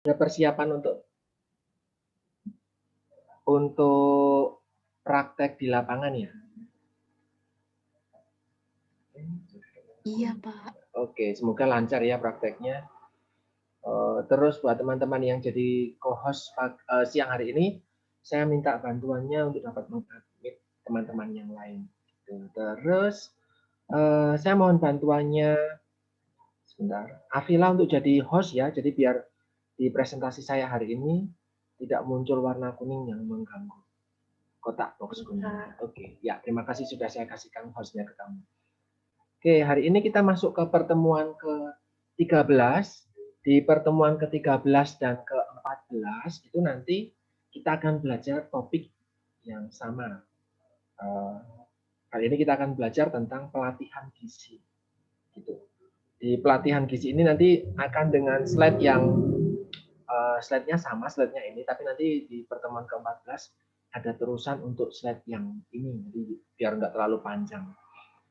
Ada persiapan untuk praktek di lapangan ya? Iya, Pak. Oke, semoga lancar ya prakteknya. Terus buat teman-teman yang jadi co-host siang hari ini, saya minta bantuannya untuk dapat meng-admit teman-teman yang lain. Gitu. Terus saya mohon bantuannya sebentar, Afila untuk jadi host ya. Jadi biar di presentasi saya hari ini tidak muncul warna kuning yang mengganggu. Kotak box kuning. Oke, ya terima kasih sudah saya kasihkan hostnya ke kamu. Oke, hari ini kita masuk ke pertemuan ke-13. Di pertemuan ke-13 dan ke-14 itu nanti kita akan belajar topik yang sama. Kali ini kita akan belajar tentang pelatihan gizi. Gitu. Di pelatihan gizi ini nanti akan dengan slide yang slide-nya sama, slide-nya ini, tapi nanti di pertemuan ke-14 ada terusan untuk slide yang ini, jadi biar nggak terlalu panjang.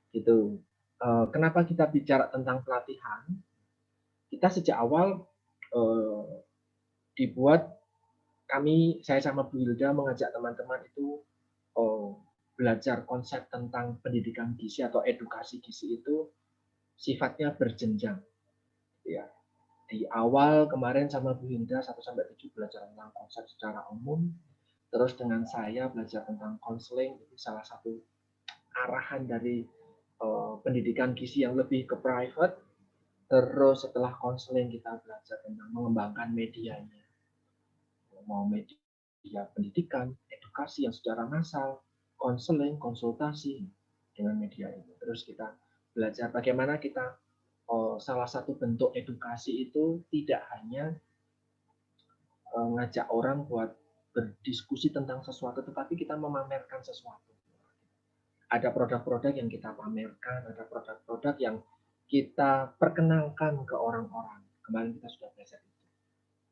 Gitu. Kenapa kita bicara tentang pelatihan? Kita sejak awal dibuat saya sama Bu Hilda mengajak teman-teman itu belajar konsep tentang pendidikan gizi atau edukasi gizi itu sifatnya berjenjang. Ya. Di awal kemarin sama Bu Hilda 1-7 belajar tentang konsep secara umum, terus dengan saya belajar tentang konseling, itu salah satu arahan dari pendidikan gizi yang lebih ke private. Terus setelah konseling kita belajar tentang mengembangkan medianya, mau media pendidikan, edukasi yang secara massal, konseling, konsultasi dengan media itu. Terus kita belajar bagaimana kita salah satu bentuk edukasi itu tidak hanya ngajak orang buat berdiskusi tentang sesuatu, tetapi kita memamerkan sesuatu. Ada produk-produk yang kita pamerkan, ada produk-produk yang kita perkenalkan ke orang-orang. Kemarin kita sudah belajar itu.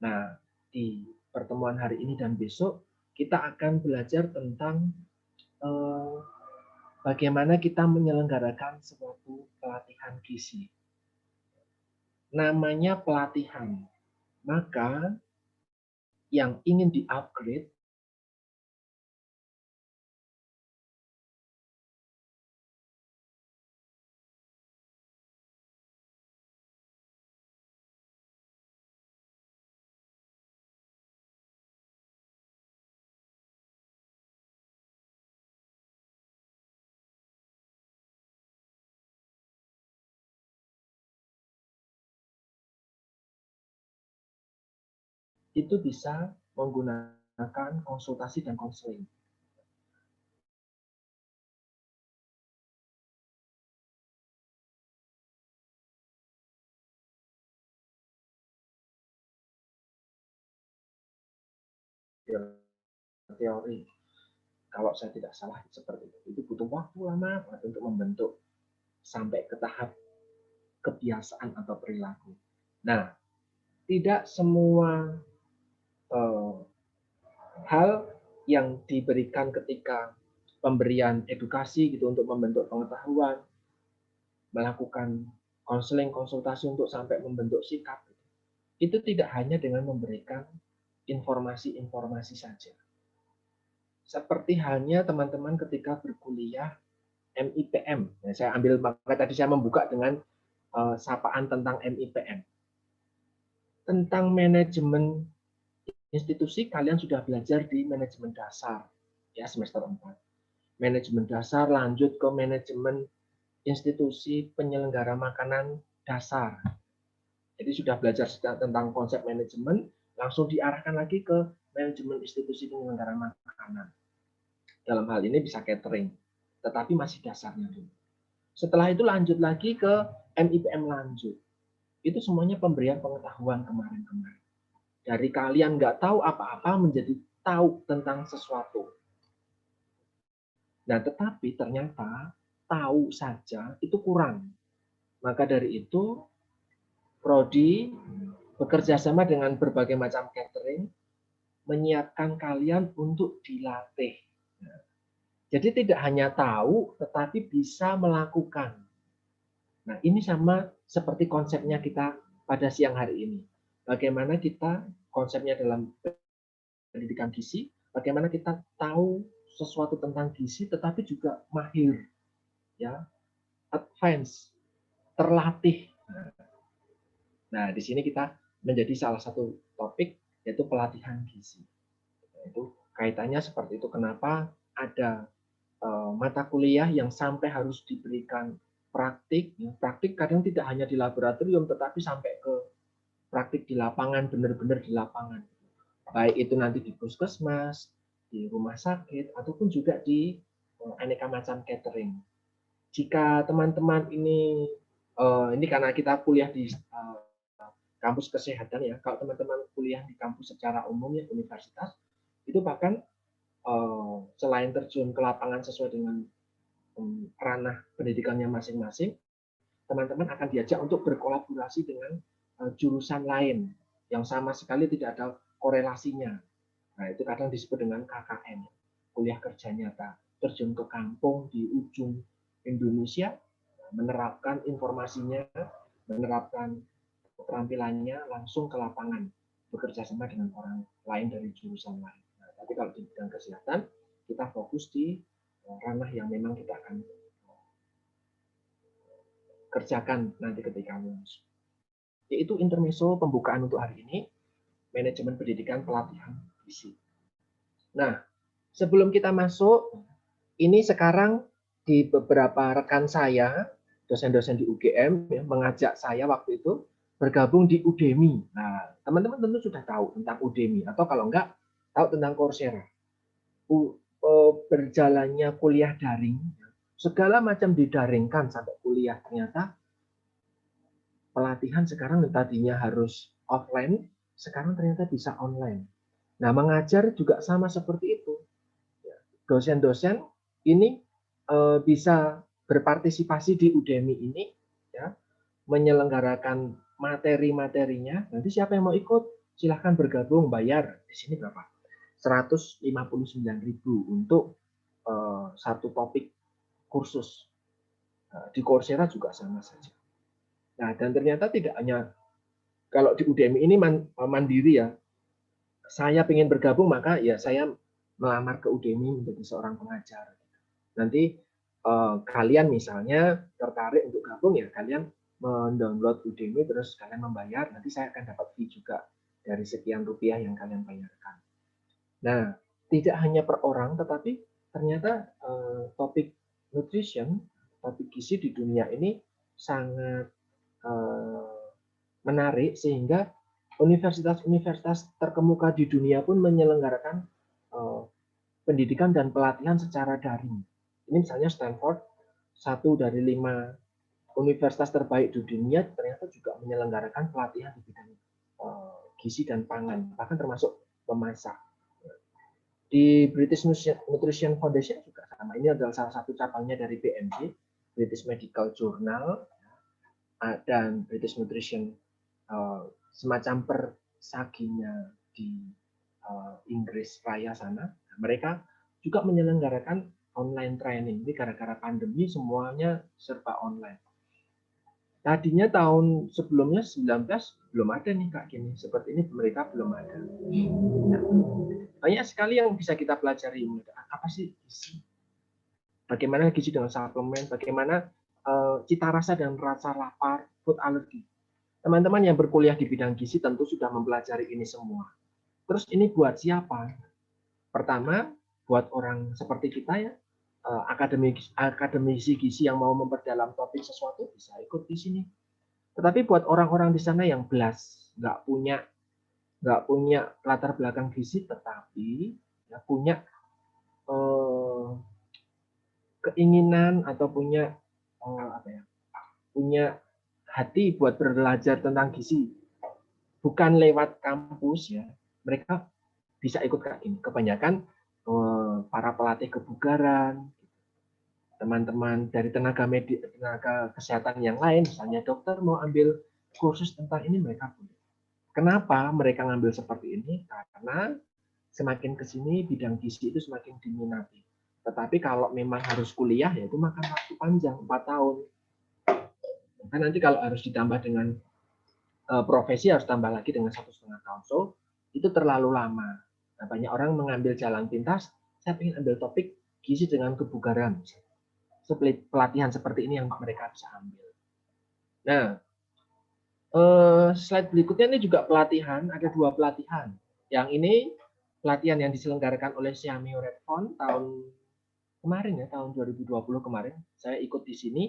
Nah, di pertemuan hari ini dan besok kita akan belajar tentang bagaimana kita menyelenggarakan suatu pelatihan gizi. Namanya pelatihan. Maka yang ingin di-upgrade itu bisa menggunakan konsultasi dan konseling. Teori, kalau saya tidak salah seperti itu butuh waktu lama untuk membentuk sampai ke tahap kebiasaan atau perilaku. Nah, tidak semua hal yang diberikan ketika pemberian edukasi gitu untuk membentuk pengetahuan, melakukan konseling, konsultasi untuk sampai membentuk sikap, itu tidak hanya dengan memberikan informasi-informasi saja. Seperti halnya teman-teman ketika berkuliah MIPM. Nah, saya ambil, maka tadi saya membuka dengan sapaan tentang MIPM. Tentang manajemen institusi, kalian sudah belajar di manajemen dasar, ya semester 4. Manajemen dasar lanjut ke manajemen institusi penyelenggara makanan dasar. Jadi sudah belajar tentang konsep manajemen, langsung diarahkan lagi ke manajemen institusi penyelenggara makanan. Dalam hal ini bisa catering, tetapi masih dasarnya dulu. Setelah itu lanjut lagi ke MIPM lanjut. Itu semuanya pemberian pengetahuan kemarin-kemarin. Dari kalian nggak tahu apa-apa menjadi tahu tentang sesuatu. Nah, tetapi ternyata tahu saja itu kurang. Maka dari itu, Prodi bekerja sama dengan berbagai macam catering, menyiapkan kalian untuk dilatih. Jadi tidak hanya tahu, tetapi bisa melakukan. Nah, ini sama seperti konsepnya kita pada siang hari ini. Bagaimana kita konsepnya dalam pendidikan gizi, bagaimana kita tahu sesuatu tentang gizi tetapi juga mahir, ya, advance, terlatih. Nah, di sini kita menjadi salah satu topik yaitu pelatihan gizi. Itu kaitannya seperti itu. Kenapa ada mata kuliah yang sampai harus diberikan praktik, ya, praktik kadang tidak hanya di laboratorium tetapi sampai ke praktik di lapangan, benar-benar di lapangan. Baik itu nanti di puskesmas, di rumah sakit, ataupun juga di aneka macam catering. Jika teman-teman ini karena kita kuliah di kampus kesehatan ya, kalau teman-teman kuliah di kampus secara umum ya universitas, itu bahkan selain terjun ke lapangan sesuai dengan ranah pendidikannya masing-masing, teman-teman akan diajak untuk berkolaborasi dengan jurusan lain yang sama sekali tidak ada korelasinya. Nah, itu kadang disebut dengan KKN, kuliah kerja nyata, terjun ke kampung di ujung Indonesia, menerapkan informasinya, menerapkan keterampilannya langsung ke lapangan, bekerja sama dengan orang lain dari jurusan lain. Nah, tapi kalau di bidang kesehatan, kita fokus di ranah yang memang kita akan kerjakan nanti ketika lulus. Yaitu intermezzo pembukaan untuk hari ini, manajemen pendidikan pelatihan gizi. Nah, sebelum kita masuk, ini sekarang di beberapa rekan saya, dosen-dosen di UGM, ya, mengajak saya waktu itu bergabung di Udemy. Nah, teman-teman tentu sudah tahu tentang Udemy, atau kalau enggak, tahu tentang Coursera. Berjalannya kuliah daring, segala macam didaringkan sampai kuliah, ternyata pelatihan sekarang tadinya harus offline, sekarang ternyata bisa online. Nah, mengajar juga sama seperti itu. Dosen-dosen ini bisa berpartisipasi di Udemy ini, ya, menyelenggarakan materi-materinya. Nanti siapa yang mau ikut, silahkan bergabung, bayar. Di sini berapa? 159.000 untuk satu topik kursus. Di Coursera juga sama saja. Nah, dan ternyata tidak hanya kalau di Udemy ini mandiri ya. Saya ingin bergabung, maka ya saya melamar ke Udemy menjadi seorang pengajar. Nanti kalian misalnya tertarik untuk gabung, ya kalian mendownload Udemy terus kalian membayar, nanti saya akan dapat fee juga dari sekian rupiah yang kalian bayarkan. Nah, tidak hanya per orang, tetapi ternyata topik nutrition, topik gizi di dunia ini sangat menarik sehingga universitas-universitas terkemuka di dunia pun menyelenggarakan pendidikan dan pelatihan secara daring. Ini misalnya Stanford, satu dari 5 universitas terbaik di dunia, ternyata juga menyelenggarakan pelatihan di bidang gizi dan pangan, bahkan termasuk memasak. Di British Nutrition Foundation juga sama. Ini adalah salah satu cabangnya dari BMJ, British Medical Journal, dan British Nutrition, semacam persaginya di Inggris Raya sana. Mereka juga menyelenggarakan online training. Ini gara-gara pandemi semuanya serba online. Tadinya tahun sebelumnya 19 belum ada nih Kak gini. Seperti ini mereka belum ada. Nah, banyak sekali yang bisa kita pelajari. Apa sih gizi? Bagaimana gizi dengan suplemen? Bagaimana cita rasa dan rasa lapar, food allergy. Teman-teman yang berkuliah di bidang gizi tentu sudah mempelajari ini semua. Terus ini buat siapa? Pertama, buat orang seperti kita ya, akademisi gizi yang mau memperdalam topik sesuatu bisa ikut di sini. Tetapi buat orang-orang di sana yang belas, nggak punya latar belakang gizi, tetapi ya, punya keinginan atau punya punya hati buat belajar tentang gizi, bukan lewat kampus ya, mereka bisa ikut kayak gini. Kebanyakan para pelatih kebugaran, teman-teman dari tenaga kesehatan yang lain, misalnya dokter mau ambil kursus tentang ini, mereka boleh. Kenapa mereka ngambil seperti ini? Karena semakin ke sini bidang gizi itu semakin diminati. Tetapi kalau memang harus kuliah, ya itu makan waktu panjang, 4 tahun. Kan nanti kalau harus ditambah dengan profesi harus tambah lagi dengan 1,5 tahun. So, itu terlalu lama. Nah, banyak orang mengambil jalan pintas, saya ingin ambil topik gizi dengan kebugaran. Pelatihan seperti ini yang mereka bisa ambil. Nah, slide berikutnya ini juga pelatihan, ada 2 pelatihan. Yang ini pelatihan yang diselenggarakan oleh Xiaomi Redphone tahun kemarin ya, tahun 2020 kemarin. Saya ikut di sini.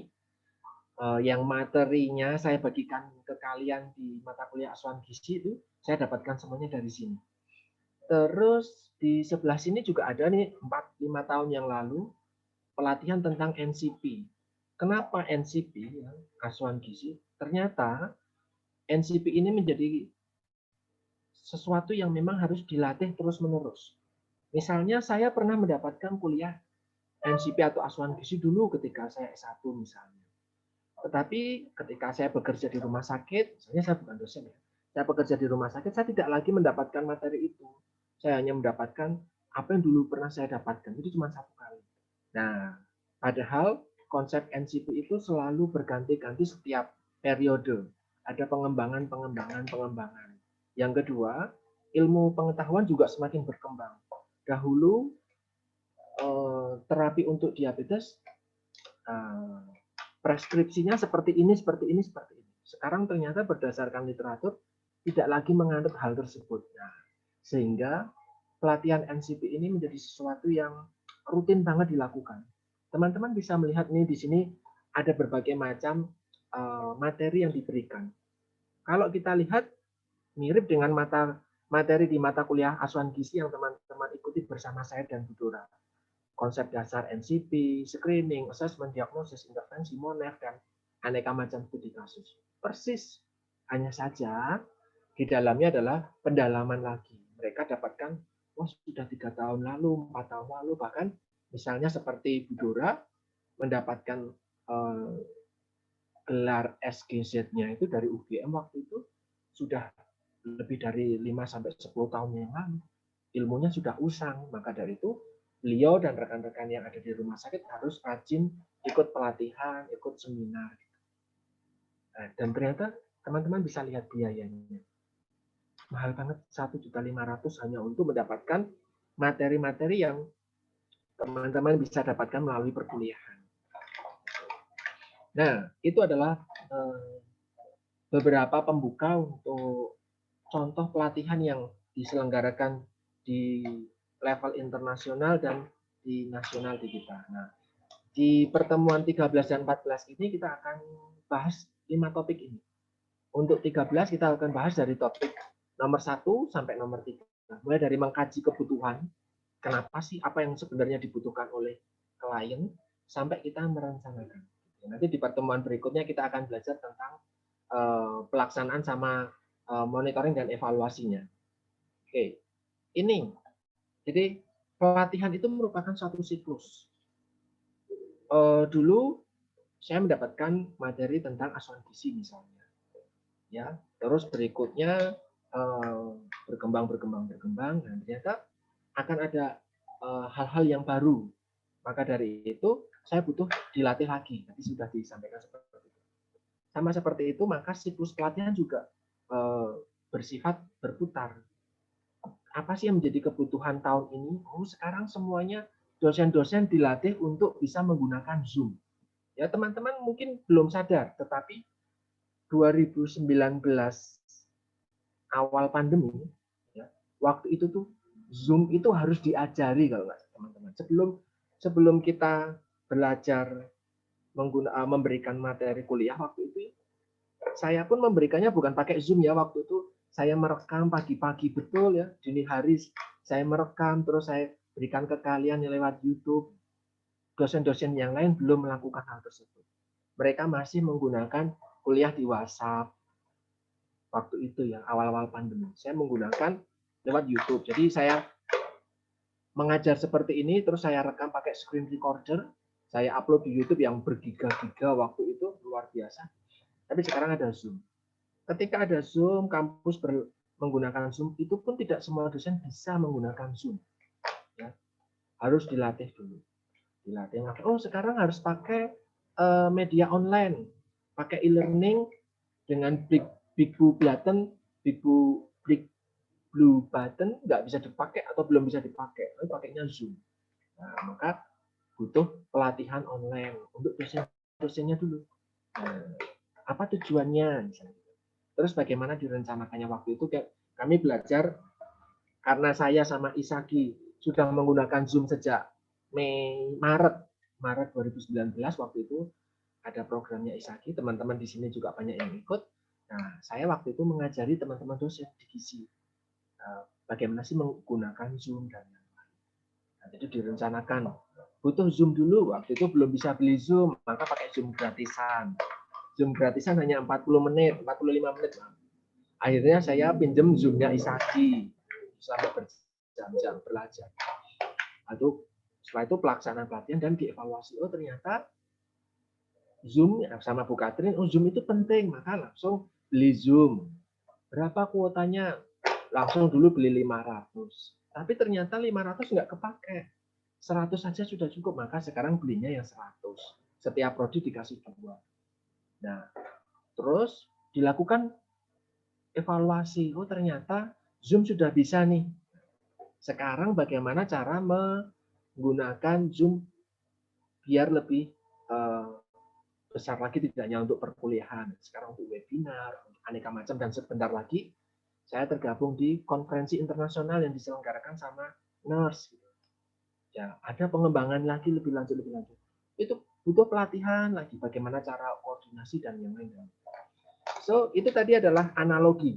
Yang materinya saya bagikan ke kalian di mata kuliah asuhan gizi itu, saya dapatkan semuanya dari sini. Terus di sebelah sini juga ada nih 4-5 tahun yang lalu pelatihan tentang NCP. Kenapa NCP ya, asuhan gizi? Ternyata NCP ini menjadi sesuatu yang memang harus dilatih terus-menerus. Misalnya saya pernah mendapatkan kuliah NCP atau asuhan gizi dulu ketika saya S1 misalnya. Tetapi ketika saya bekerja di rumah sakit, misalnya saya bukan dosen ya, saya bekerja di rumah sakit, saya tidak lagi mendapatkan materi itu. Saya hanya mendapatkan apa yang dulu pernah saya dapatkan, itu cuma 1 kali. Nah, padahal konsep NCP itu selalu berganti-ganti setiap periode. Ada pengembangan. Yang kedua, ilmu pengetahuan juga semakin berkembang. Dahulu terapi untuk diabetes preskripsinya seperti ini. Sekarang ternyata berdasarkan literatur tidak lagi menganut hal tersebut. Nah, sehingga pelatihan NCP ini menjadi sesuatu yang rutin banget dilakukan. Teman-teman bisa melihat nih di sini ada berbagai macam materi yang diberikan. Kalau kita lihat mirip dengan materi di mata kuliah asuhan gizi yang teman-teman ikuti bersama saya dan Bu Dora. Konsep dasar NCP, screening, assessment, diagnosis, intervensi, monef, dan aneka macam studi kasus. Persis. Hanya saja di dalamnya adalah pendalaman lagi. Mereka dapatkan, sudah 3 tahun lalu, 4 tahun lalu, bahkan misalnya seperti Bu Dora mendapatkan gelar SGZ-nya itu dari UGM waktu itu sudah lebih dari 5-10 tahun yang lalu. Ilmunya sudah usang, maka dari itu beliau dan rekan-rekan yang ada di rumah sakit harus rajin ikut pelatihan, ikut seminar. Nah, dan ternyata teman-teman bisa lihat biayanya. Mahal banget, 1.500.000 hanya untuk mendapatkan materi-materi yang teman-teman bisa dapatkan melalui perkuliahan. Nah, itu adalah beberapa pembuka untuk contoh pelatihan yang diselenggarakan di level internasional dan di nasional di kita. Nah, di pertemuan 13 dan 14 ini kita akan bahas 5 topik ini. Untuk 13 kita akan bahas dari topik nomor 1 sampai nomor 3. Mulai dari mengkaji kebutuhan, kenapa sih apa yang sebenarnya dibutuhkan oleh klien, sampai kita merencanakan. Nanti di pertemuan berikutnya kita akan belajar tentang pelaksanaan sama monitoring dan evaluasinya. Oke, ini. Jadi pelatihan itu merupakan suatu siklus. Dulu saya mendapatkan materi tentang asuhan gizi misalnya, ya. Terus berikutnya berkembang, dan ternyata akan ada hal-hal yang baru. Maka dari itu saya butuh dilatih lagi. Tadi sudah disampaikan seperti itu. Sama seperti itu, maka siklus pelatihan juga bersifat berputar. Apa sih yang menjadi kebutuhan tahun ini? Sekarang semuanya dosen-dosen dilatih untuk bisa menggunakan Zoom. Ya, teman-teman mungkin belum sadar, tetapi 2019 awal pandemi, ya, waktu itu tuh Zoom itu harus diajari kalau nggak teman-teman. Sebelum kita belajar memberikan materi kuliah waktu itu, saya pun memberikannya bukan pakai Zoom ya, waktu itu saya merekam pagi-pagi betul ya, dini hari saya merekam, terus saya berikan ke kalian lewat YouTube. Dosen-dosen yang lain belum melakukan hal tersebut. Mereka masih menggunakan kuliah di WhatsApp. Waktu itu ya, awal-awal pandemi. Saya menggunakan lewat YouTube. Jadi saya mengajar seperti ini, terus saya rekam pakai screen recorder, saya upload di YouTube yang bergiga-giga waktu itu, luar biasa. Tapi sekarang ada Zoom. Ketika ada Zoom, kampus menggunakan Zoom, itu pun tidak semua dosen bisa menggunakan Zoom. Ya. Harus dilatih dulu. Dilatih. Sekarang harus pakai media online, pakai e-learning dengan Big Blue Button, Big blue button nggak bisa dipakai atau belum bisa dipakai, tapi pakainya Zoom. Nah, maka butuh pelatihan online untuk dosen-dosennya dulu. Nah, apa tujuannya? Misalnya. Terus bagaimana direncanakannya waktu itu? Kami belajar karena saya sama Isaki sudah menggunakan Zoom sejak Maret 2019 waktu itu ada programnya Isaki, teman-teman di sini juga banyak yang ikut. Nah, saya waktu itu mengajari teman-teman dosen di GISI bagaimana sih menggunakan Zoom dan lain-lain. Nah, jadi direncanakan butuh Zoom dulu, waktu itu belum bisa beli Zoom, maka pakai Zoom gratisan. Zoom gratisan hanya 40 menit, 45 menit. Akhirnya saya pinjam Zoom-nya Isaki selama berjam-jam belajar. Lalu setelah itu pelaksanaan pelatihan dan dievaluasi. Oh ternyata Zoom sama Bu Katrin, oh Zoom itu penting, maka langsung beli Zoom. Berapa kuotanya? Langsung dulu beli 500. Tapi ternyata 500 nggak kepake. 100 saja sudah cukup, maka sekarang belinya yang 100. Setiap prodi dikasih 2. Nah, terus dilakukan evaluasi. Oh ternyata Zoom sudah bisa nih. Sekarang bagaimana cara menggunakan Zoom biar lebih besar lagi, tidak hanya untuk perkuliahan, sekarang untuk webinar, untuk aneka macam, dan sebentar lagi saya tergabung di konferensi internasional yang diselenggarakan sama NERS. Ya, ada pengembangan lagi lebih lanjut. Itu butuh pelatihan lagi, bagaimana cara koordinasi dan yang lain. So, itu tadi adalah analogi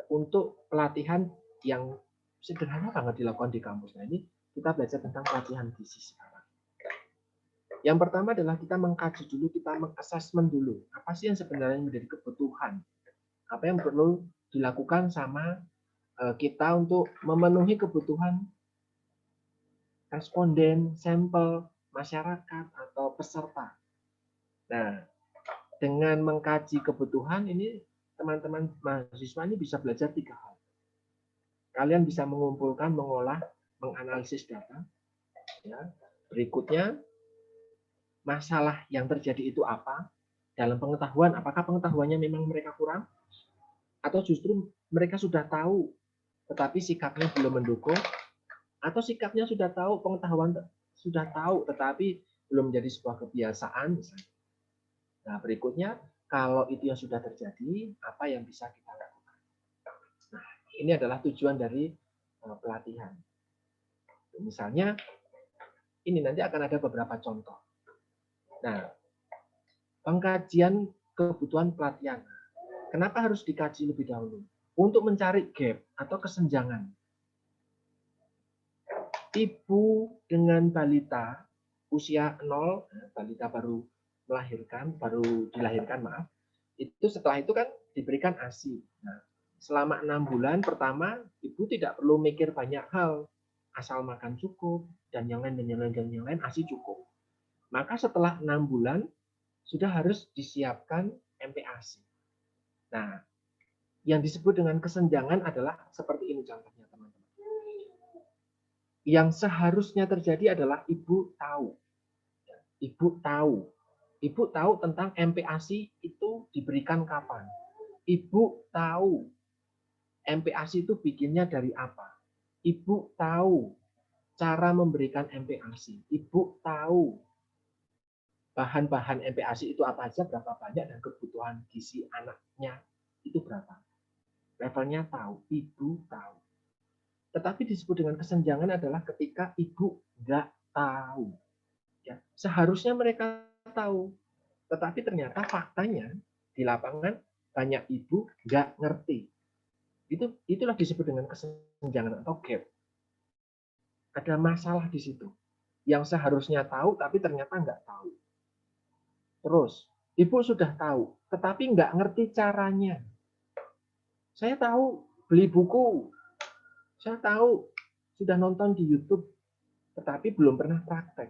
untuk pelatihan yang sederhana banget dilakukan di kampus. Nah, ini kita belajar tentang pelatihan gizi sekarang. Yang pertama adalah kita mengkaji dulu, kita mengassessment dulu. Apa sih yang sebenarnya menjadi kebutuhan? Apa yang perlu dilakukan sama kita untuk memenuhi kebutuhan responden, sampel, masyarakat, atau peserta. Nah, dengan mengkaji kebutuhan ini, teman-teman mahasiswa ini bisa belajar 3 hal. Kalian bisa mengumpulkan, mengolah, menganalisis data. Ya. Berikutnya, masalah yang terjadi itu apa? Dalam pengetahuan, apakah pengetahuannya memang mereka kurang? Atau justru mereka sudah tahu, tetapi sikapnya belum mendukung? Atau sikapnya sudah tahu, pengetahuan sudah tahu, tetapi belum menjadi sebuah kebiasaan? Misalnya. Nah, berikutnya, kalau itu yang sudah terjadi, apa yang bisa kita lakukan? Nah, ini adalah tujuan dari pelatihan. Misalnya, ini nanti akan ada beberapa contoh. Nah, pengkajian kebutuhan pelatihan. Kenapa harus dikaji lebih dahulu? Untuk mencari gap atau kesenjangan. Ibu dengan balita usia 0, balita baru dilahirkan, maaf. Itu setelah itu kan diberikan ASI. Nah, selama 6 bulan pertama, ibu tidak perlu mikir banyak hal. Asal makan cukup, dan yang lain, ASI cukup. Maka setelah 6 bulan, sudah harus disiapkan MPASI. Nah, yang disebut dengan kesenjangan adalah seperti ini contohnya, teman-teman. Yang seharusnya terjadi adalah ibu tahu. Ibu tahu tentang MPASI itu diberikan kapan. Ibu tahu MPASI itu bikinnya dari apa. Ibu tahu cara memberikan MPASI. Ibu tahu bahan-bahan MPASI itu apa aja, berapa banyak, dan kebutuhan gizi anaknya itu berapa. Levelnya tahu, ibu tahu. Tetapi disebut dengan kesenjangan adalah ketika ibu nggak tahu. Ya, seharusnya mereka tahu, tetapi ternyata faktanya di lapangan banyak ibu nggak ngerti. Itulah disebut dengan kesenjangan atau gap. Ada masalah di situ. Yang seharusnya tahu, tapi ternyata nggak tahu. Terus, ibu sudah tahu, tetapi nggak ngerti caranya. Saya tahu beli buku, saya tahu sudah nonton di YouTube, tetapi belum pernah praktek.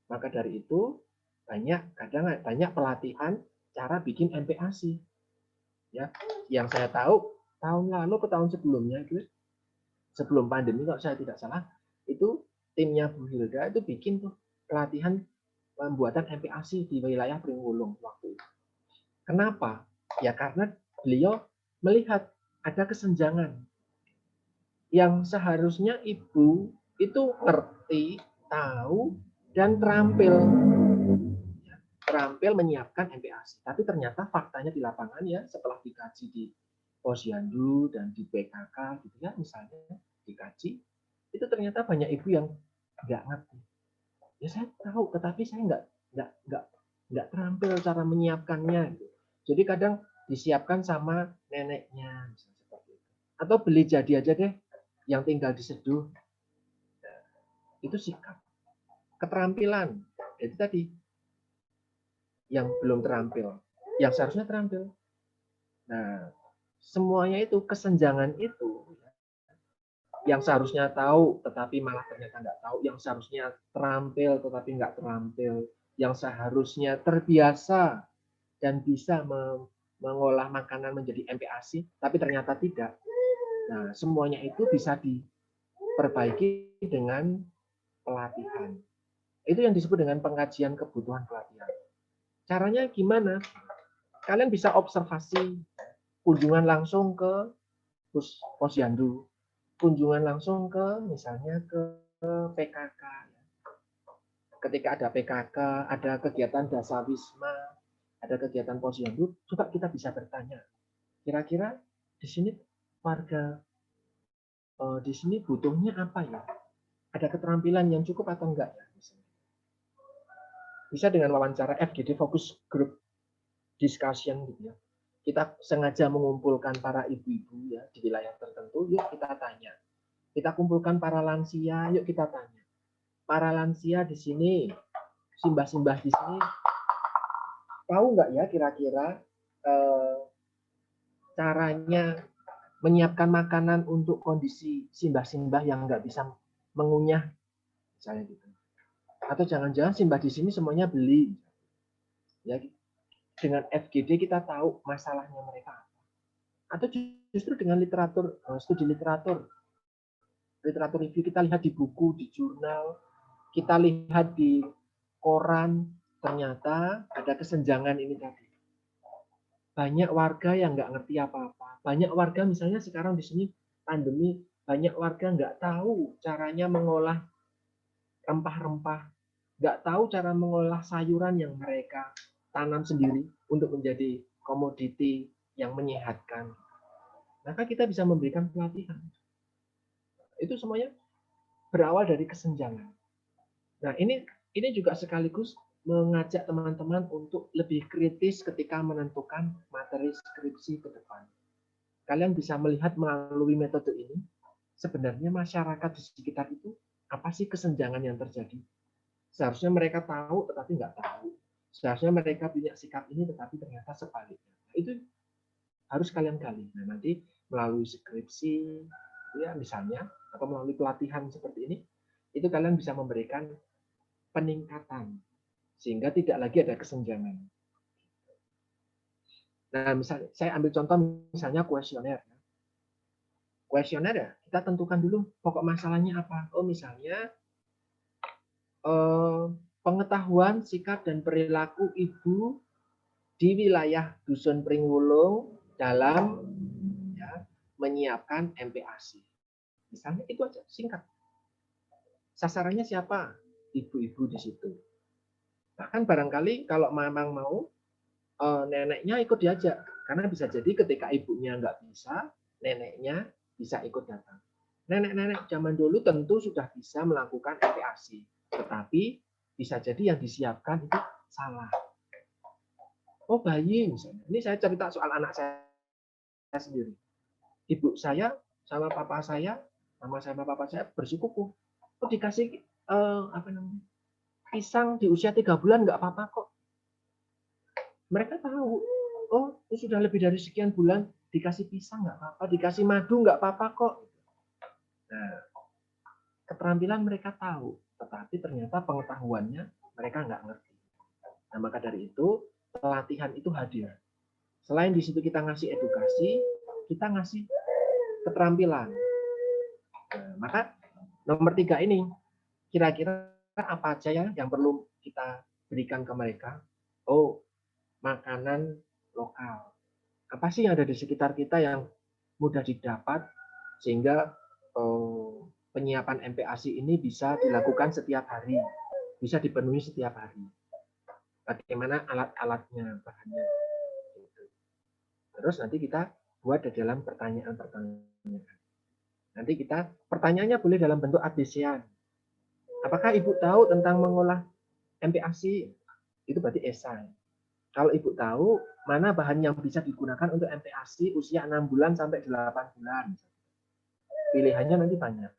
Maka dari itu banyak pelatihan cara bikin MPASI. Ya, yang saya tahu tahun lalu ke tahun sebelumnya itu, sebelum pandemi kalau saya tidak salah, itu timnya Bu Hilda itu bikin tuh pelatihan pembuatan MPASI di wilayah Pringwulung waktu itu. Kenapa? Ya karena beliau melihat ada kesenjangan yang seharusnya ibu itu ngerti, tahu, dan terampil menyiapkan MPASI. Tapi ternyata faktanya di lapangan ya, setelah dikaji di Posyandu dan di PKK gitu ya, misalnya dikaji, itu ternyata banyak ibu yang nggak ngerti. Ya saya tahu, tetapi saya nggak terampil cara menyiapkannya. Gitu. Jadi kadang disiapkan sama neneknya, misalnya seperti itu. Atau beli jadi aja deh, yang tinggal diseduh. Itu sikap. Keterampilan, itu tadi yang belum terampil, yang seharusnya terampil. Nah, semuanya itu kesenjangan itu yang seharusnya tahu tetapi malah ternyata nggak tahu, yang seharusnya terampil tetapi nggak terampil, yang seharusnya terbiasa dan bisa mengolah makanan menjadi MPASI tapi ternyata tidak. Nah, semuanya itu bisa diperbaiki dengan pelatihan. Itu yang disebut dengan pengajian kebutuhan pelatihan. Caranya gimana? Kalian bisa observasi, kunjungan langsung ke Posyandu, kunjungan langsung ke misalnya ke PKK. Ketika ada PKK, ada kegiatan dasawisma, ada kegiatan Posyandu, coba kita bisa bertanya, kira-kira di sini warga di sini butuhnya apa ya? Ada keterampilan yang cukup atau enggak ya? Bisa dengan wawancara FGD Focus Group Discussion gitu ya. Kita sengaja mengumpulkan para ibu-ibu ya di wilayah tertentu, yuk kita tanya. Kita kumpulkan para lansia, yuk kita tanya. Para lansia di sini, simbah-simbah di sini, tahu nggak ya kira-kira caranya menyiapkan makanan untuk kondisi simbah-simbah yang nggak bisa mengunyah, misalnya gitu. Atau jangan-jangan simbah di sini semuanya beli. Ya, dengan FGD kita tahu masalahnya mereka. Atau justru dengan literatur, studi literatur review, kita lihat di buku, di jurnal, kita lihat di koran, ternyata ada kesenjangan ini tadi. Banyak warga yang nggak ngerti apa-apa. Banyak warga misalnya sekarang di sini pandemi, banyak warga nggak tahu caranya mengolah rempah-rempah, nggak tahu cara mengolah sayuran yang mereka tanam sendiri untuk menjadi komoditi yang menyehatkan. Maka kita bisa memberikan pelatihan. Itu semuanya berawal dari kesenjangan. Nah, ini juga sekaligus mengajak teman-teman untuk lebih kritis ketika menentukan materi skripsi ke depan. Kalian bisa melihat melalui metode ini, sebenarnya masyarakat di sekitar itu apa sih kesenjangan yang terjadi. Seharusnya mereka tahu tetapi nggak tahu. Seharusnya mereka punya sikap ini tetapi ternyata sebaliknya. Nah, itu harus kalian gali. Nah, nanti melalui skripsi, ya misalnya, atau melalui pelatihan seperti ini, itu kalian bisa memberikan peningkatan sehingga tidak lagi ada kesenjangan. Nah, misalnya saya ambil contoh misalnya kuesioner. Kuesioner ya, kita tentukan dulu pokok masalahnya apa. Oh, misalnya pengetahuan sikap dan perilaku ibu di wilayah Dusun Pringwulung dalam ya, menyiapkan MPASI. Misalnya itu aja singkat. Sasarannya siapa? Ibu-ibu di situ. Bahkan barangkali kalau memang mau neneknya ikut diajak, karena bisa jadi ketika ibunya nggak bisa, neneknya bisa ikut datang. Nenek-nenek zaman dulu tentu sudah bisa melakukan MPASI, tetapi bisa jadi yang disiapkan itu salah. Oh, bayi misalnya. Ini saya cerita soal anak saya sendiri. Ibu saya sama papa saya, sama papa saya bersikukuh. Oh, dikasih apa namanya, pisang di usia 3 bulan nggak apa-apa kok. Mereka tahu, oh itu sudah lebih dari sekian bulan dikasih pisang nggak apa-apa, dikasih madu nggak apa-apa kok. Nah, keterampilan mereka tahu, tetapi ternyata pengetahuannya mereka nggak ngerti. Nah, maka dari itu pelatihan itu hadir. Selain di situ kita ngasih edukasi, kita ngasih keterampilan. Nah, maka nomor 3 ini, kira-kira apa aja ya yang perlu kita berikan ke mereka? Oh, makanan lokal. Apa sih yang ada di sekitar kita yang mudah didapat, sehingga penyiapan MPASI ini bisa dilakukan setiap hari, bisa dipenuhi setiap hari. Bagaimana alat-alatnya, bahannya. Terus nanti kita buat di dalam pertanyaan-pertanyaan. Nanti kita pertanyaannya boleh dalam bentuk ABCan. Apakah Ibu tahu tentang mengolah MPASI? Itu berarti esai. Kalau Ibu tahu mana bahan yang bisa digunakan untuk MPASI usia 6 bulan sampai 8 bulan. Pilihannya nanti banyak.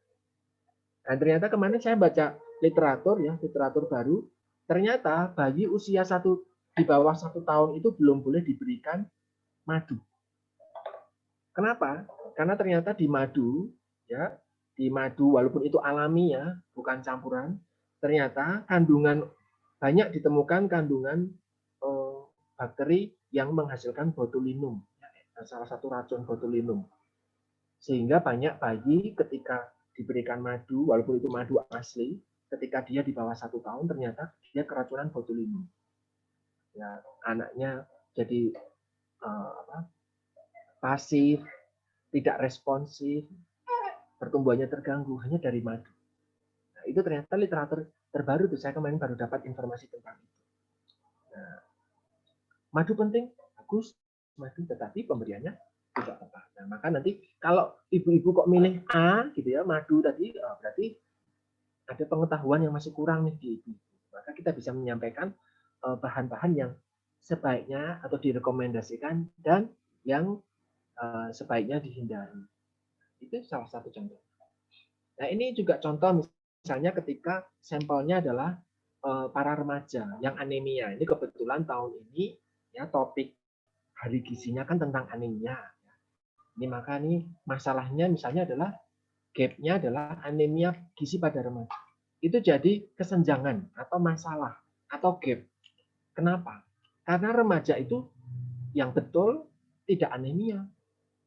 Dan ternyata kemarin saya baca literatur baru, ternyata bayi usia di bawah 1 tahun itu belum boleh diberikan madu. Kenapa? Karena ternyata di madu walaupun itu alami ya, bukan campuran, ternyata banyak ditemukan kandungan bakteri yang menghasilkan botulinum, salah satu racun botulinum. Sehingga banyak bayi ketika diberikan madu, walaupun itu madu asli, ketika dia di bawah 1 tahun ternyata dia keracunan botulinum. Ya, anaknya jadi pasif, tidak responsif, pertumbuhannya terganggu hanya dari madu. Nah, itu ternyata literatur terbaru tuh, saya kemarin baru dapat informasi tentang itu. Nah, madu penting, bagus, madu, tetapi pemberiannya tidak tepat. Nah, maka nanti kalau ibu-ibu kok milih A gitu ya, madu tadi, berarti ada pengetahuan yang masih kurang nih di ibu. Maka kita bisa menyampaikan bahan-bahan yang sebaiknya atau direkomendasikan dan yang sebaiknya dihindari. Itu salah satu contoh. Nah, ini juga contoh misalnya ketika sampelnya adalah para remaja yang anemia. Ini kebetulan tahun ini ya topik hari gizinya kan tentang anemia. Ini maka nih masalahnya misalnya adalah gap-nya adalah anemia gizi pada remaja. Itu jadi kesenjangan atau masalah atau gap. Kenapa? Karena remaja itu yang betul tidak anemia.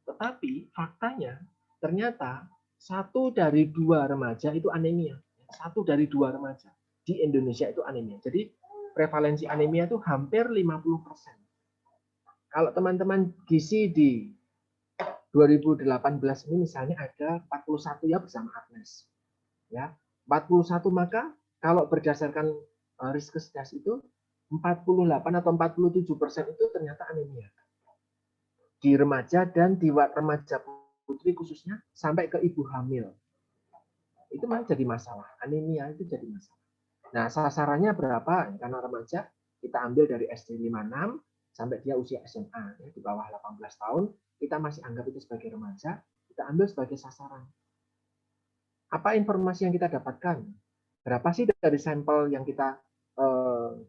Tetapi faktanya ternyata 1 dari 2 remaja itu anemia. 1 dari 2 remaja di Indonesia itu anemia. Jadi prevalensi anemia itu hampir 50%. Kalau teman-teman gizi di 2018 ini misalnya ada 41 ya bersama Agnes. Ya, 41 maka kalau berdasarkan Riskesdas itu 48 atau 47% itu ternyata anemia. Di remaja dan di remaja putri khususnya sampai ke ibu hamil. Itu memang jadi masalah. Anemia itu jadi masalah. Nah, sasarannya berapa? Karena remaja kita ambil dari SD 56 sampai dia usia SMA ya, di bawah 18 tahun, kita masih anggap itu sebagai remaja, kita ambil sebagai sasaran. Apa informasi yang kita dapatkan? Berapa sih dari sampel yang kita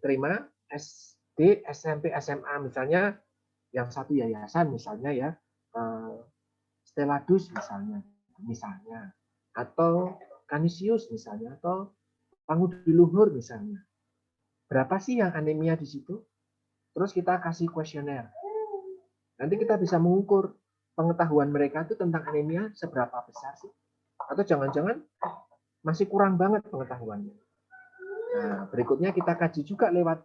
terima SD, SMP, SMA misalnya yang satu yayasan misalnya ya Steladus misalnya atau Canisius misalnya atau Pangudi Luhur misalnya. Berapa sih yang anemia di situ? Terus kita kasih kuesioner. Nanti kita bisa mengukur pengetahuan mereka itu tentang anemia seberapa besar sih? Atau jangan-jangan masih kurang banget pengetahuannya. Nah, berikutnya kita kaji juga lewat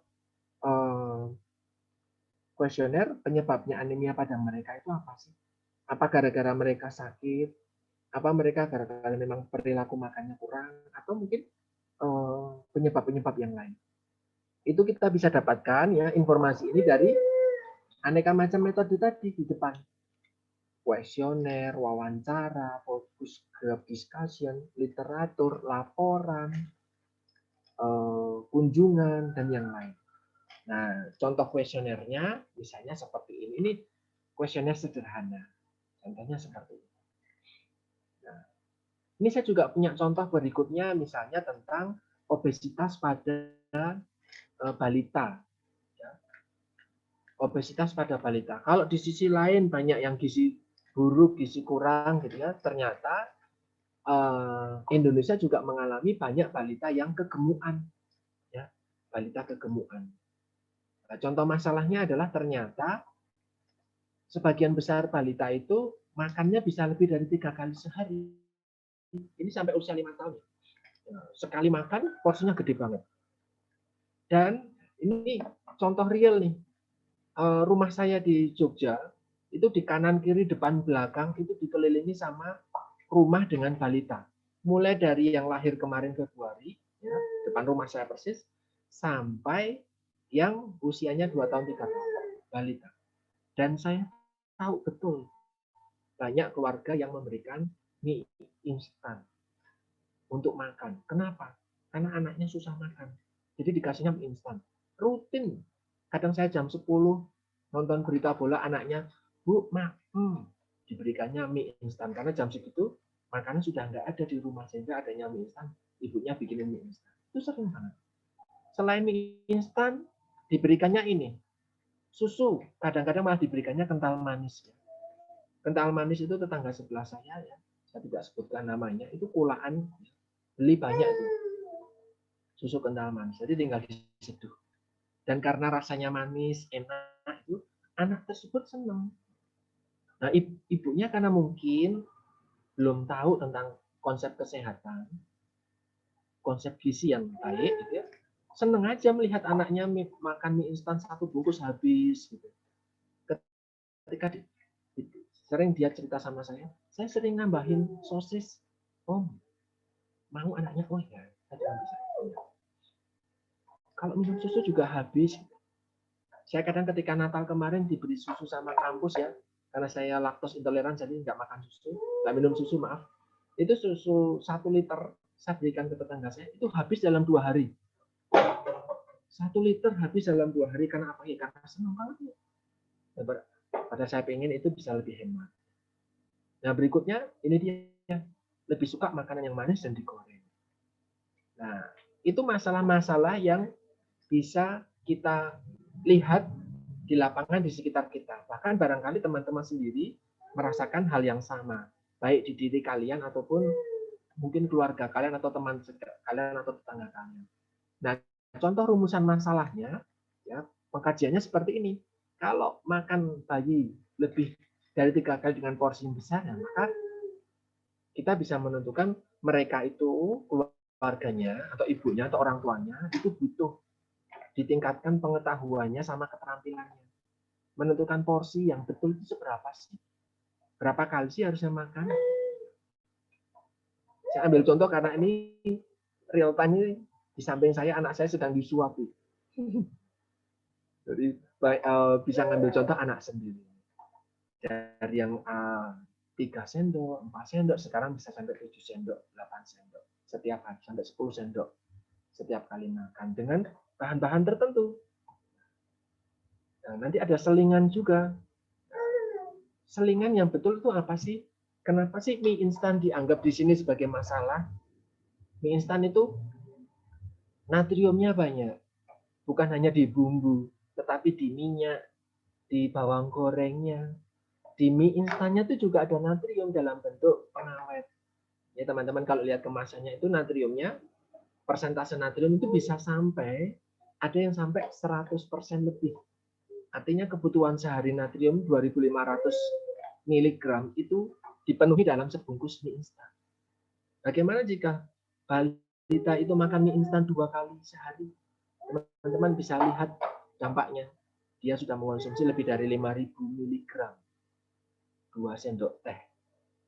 kuesioner penyebabnya anemia pada mereka itu apa sih? Apa gara-gara mereka sakit? Apa mereka gara-gara memang perilaku makannya kurang? Atau mungkin penyebab-penyebab yang lain? Itu kita bisa dapatkan ya informasi ini dari aneka macam metode tadi di depan. Kuesioner, wawancara, focus group discussion, literatur, laporan, kunjungan, dan yang lain. Nah, contoh kuesionernya misalnya seperti ini. Ini kuesioner sederhana. Contohnya seperti ini. Nah, ini saya juga punya contoh berikutnya misalnya tentang obesitas pada balita. Obesitas pada balita. Kalau di sisi lain banyak yang gizi buruk, gizi kurang gitu ya, ternyata Indonesia juga mengalami banyak balita yang kegemukan. Ya, balita kegemukan. Nah, contoh masalahnya adalah ternyata sebagian besar balita itu makannya bisa lebih dari 3 kali sehari. Ini sampai usia 5 tahun. Sekali makan porsinya gede banget. Dan ini contoh real nih. Rumah saya di Jogja Itu di kanan, kiri, depan, belakang itu dikelilingi sama rumah dengan balita. Mulai dari yang lahir kemarin Februari, ya, depan rumah saya persis, sampai yang usianya 2 tahun 3 tahun, balita. Dan saya tahu betul banyak keluarga yang memberikan mie instan untuk makan. Kenapa? Karena anaknya susah makan. Jadi dikasihnya mie instan. Rutin. Kadang saya jam 10 nonton berita bola, anaknya, Bu, diberikannya mie instan. Karena jam segitu makanan sudah nggak ada di rumah, sehingga adanya mie instan, ibunya bikinin mie instan. Itu sering banget. Selain mie instan, diberikannya ini, susu. Kadang-kadang malah diberikannya kental manis. Kental manis itu tetangga sebelah saya, ya, saya tidak sebutkan namanya, itu kulaan, beli banyak itu susu kental manis. Jadi tinggal diseduh. Dan karena rasanya manis, enak, itu anak tersebut senang. Nah, ibunya karena mungkin belum tahu tentang konsep kesehatan, konsep gizi yang baik, gitu ya, seneng aja melihat anaknya makan mie instan 1 bungkus habis. Gitu. Ketika sering dia cerita sama saya sering nambahin sosis. Om, mau anaknya? Oh ya, saya bisa. Kalau minum susu juga habis. Saya kadang ketika Natal kemarin diberi susu sama kampus, ya, karena saya laktos intoleran, jadi nggak makan susu, nggak minum susu, maaf. Itu susu 1 liter saya berikan ke tetangga saya, itu habis dalam 2 hari. 1 liter habis dalam 2 hari, karena apa ya? Karena senang banget. Ya, pada saya pengen itu bisa lebih hemat. Nah, berikutnya ini dia, lebih suka makanan yang manis dan digoreng. Nah, itu masalah-masalah yang bisa kita lihat di lapangan di sekitar kita. Bahkan barangkali teman-teman sendiri merasakan hal yang sama, baik di diri kalian ataupun mungkin keluarga kalian atau teman kalian atau tetangga kalian. Nah, contoh rumusan masalahnya, ya, pengkajiannya seperti ini. Kalau makan bayi lebih dari 3 kali dengan porsi yang besar, ya, maka kita bisa menentukan mereka itu, keluarganya atau ibunya atau orang tuanya itu butuh ditingkatkan pengetahuannya sama keterampilannya. Menentukan porsi yang betul itu seberapa sih? Berapa kali sih harusnya makan? Saya ambil contoh karena ini real time ini, di samping saya anak saya sedang disuapi. Jadi bisa ngambil contoh anak sendiri. Dari yang 3 sendok, 4 sendok, sekarang bisa sampai 7 sendok, 8 sendok. Setiap hari, sampai 10 sendok. Setiap kali makan. Dengan bahan-bahan tertentu. Nah, nanti ada selingan juga. Selingan yang betul itu apa sih? Kenapa sih mie instan dianggap di sini sebagai masalah? Mie instan itu natriumnya banyak. Bukan hanya di bumbu, tetapi di minyak, di bawang gorengnya. Di mie instannya itu juga ada natrium dalam bentuk pengawet. Ya, teman-teman kalau lihat kemasannya itu natriumnya, persentase natrium itu bisa sampai, ada yang sampai 100% lebih. Artinya kebutuhan sehari natrium 2.500 mg itu dipenuhi dalam sebungkus mie instan. Bagaimana jika balita itu makan mie instan 2 kali sehari? Teman-teman bisa lihat dampaknya. Dia sudah mengonsumsi lebih dari 5.000 mg. 2 sendok teh.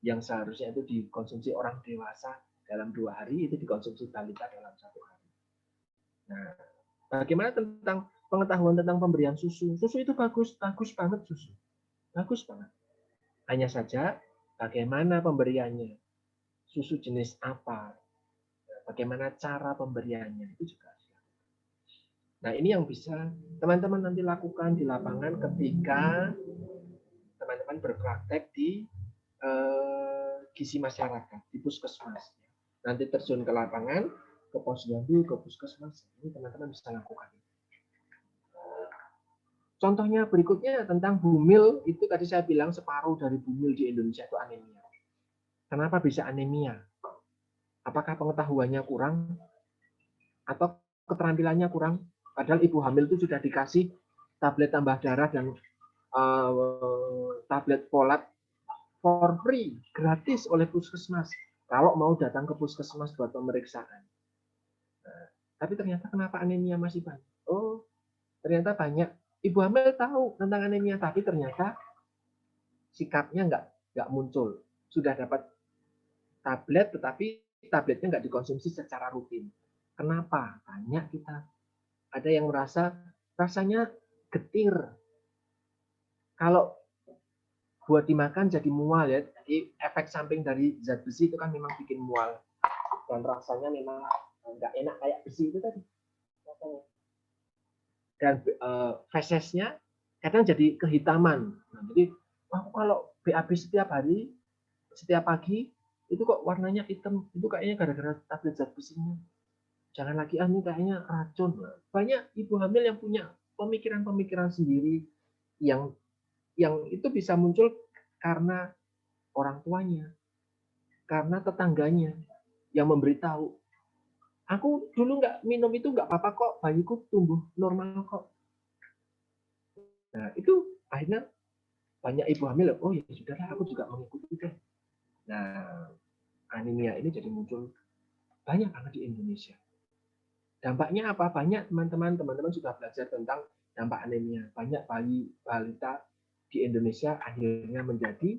Yang seharusnya itu dikonsumsi orang dewasa dalam 2 hari, itu dikonsumsi balita dalam 1 hari. Nah, bagaimana tentang pengetahuan tentang pemberian susu? Susu itu bagus banget susu. Bagus banget. Hanya saja bagaimana pemberiannya, susu jenis apa, bagaimana cara pemberiannya, itu juga. Nah, ini yang bisa teman-teman nanti lakukan di lapangan ketika teman-teman berpraktek di gizi masyarakat, di puskesmas. Nanti terjun ke lapangan, ke posyandu, ke puskesmas, ini teman-teman bisa lakukan. Contohnya berikutnya tentang bumil, itu tadi saya bilang separuh dari bumil di Indonesia itu anemia. Kenapa bisa anemia? Apakah pengetahuannya kurang? Atau keterampilannya kurang? Padahal ibu hamil itu sudah dikasih tablet tambah darah dan tablet folat for free, gratis oleh puskesmas. Kalau mau datang ke puskesmas buat pemeriksaan. Nah, tapi ternyata kenapa anemia masih banyak? Oh, ternyata banyak. Ibu hamil tahu tentang anemia, tapi ternyata sikapnya nggak muncul. Sudah dapat tablet, tetapi tabletnya nggak dikonsumsi secara rutin. Kenapa? Banyak kita. Ada yang merasa rasanya getir. Kalau buat dimakan jadi mual ya. Jadi efek samping dari zat besi itu kan memang bikin mual. Dan rasanya memang nggak enak kayak besi itu tadi. Dan fesesnya kadang jadi kehitaman. Nah, jadi kalau BAB setiap hari, setiap pagi, itu kok warnanya hitam, itu kayaknya gara-gara tablet zat besinya. Jangan lagi, ini kayaknya racun. Banyak ibu hamil yang punya pemikiran-pemikiran sendiri yang itu bisa muncul karena orang tuanya, karena tetangganya yang memberitahu. Aku dulu nggak minum itu nggak apa-apa kok, bayiku tumbuh normal kok. Nah itu akhirnya banyak ibu hamil, oh ya sudahlah aku juga mengikuti deh. Nah anemia ini jadi muncul banyak banget di Indonesia. Dampaknya apa? Banyak teman-teman sudah belajar tentang dampak anemia. Banyak bayi balita di Indonesia akhirnya menjadi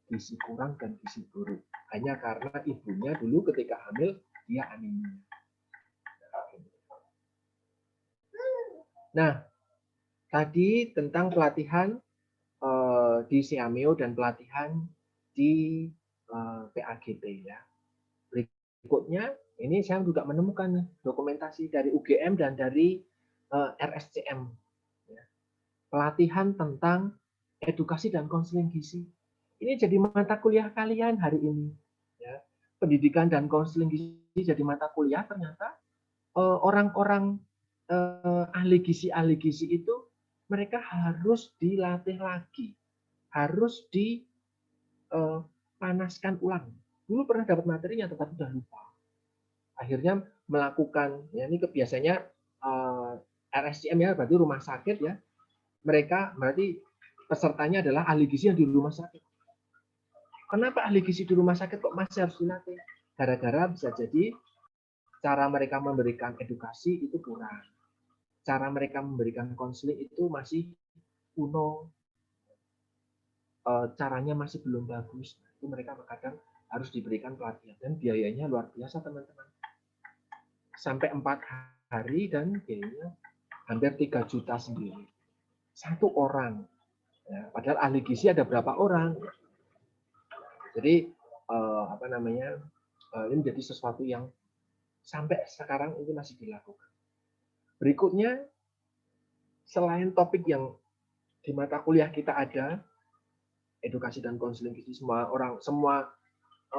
gizi kurang dan gizi buruk. Hanya karena ibunya dulu ketika hamil dia anemia. Nah, tadi tentang pelatihan di Siameo dan pelatihan di PAGP ya. Berikutnya ini saya juga menemukan dokumentasi dari UGM dan dari RSCM. Ya. Pelatihan tentang edukasi dan konseling gizi. Ini jadi mata kuliah kalian hari ini. Ya. Pendidikan dan konseling gizi jadi mata kuliah, ternyata orang-orang ahli gizi itu mereka harus dilatih lagi, harus dipanaskan ulang. Dulu pernah dapat materinya tetapi sudah lupa. Akhirnya melakukan, ya ini biasanya RSCM ya, berarti rumah sakit ya. Mereka berarti pesertanya adalah ahli gizi yang di rumah sakit. Kenapa ahli gizi di rumah sakit kok masih harus dilatih? Gara-gara bisa jadi cara mereka memberikan edukasi itu kurang. Cara mereka memberikan konseling itu masih kuno. Caranya masih belum bagus. Itu mereka kadang harus diberikan pelatihan. Dan biayanya luar biasa, teman-teman. Sampai 4 hari dan biayanya hampir 3 juta sendiri. Satu orang. Ya, padahal ahli gizi ada berapa orang. Jadi, ini menjadi sesuatu yang sampai sekarang ini masih dilakukan. Berikutnya, selain topik yang di mata kuliah kita ada, edukasi dan konseling gizi, semua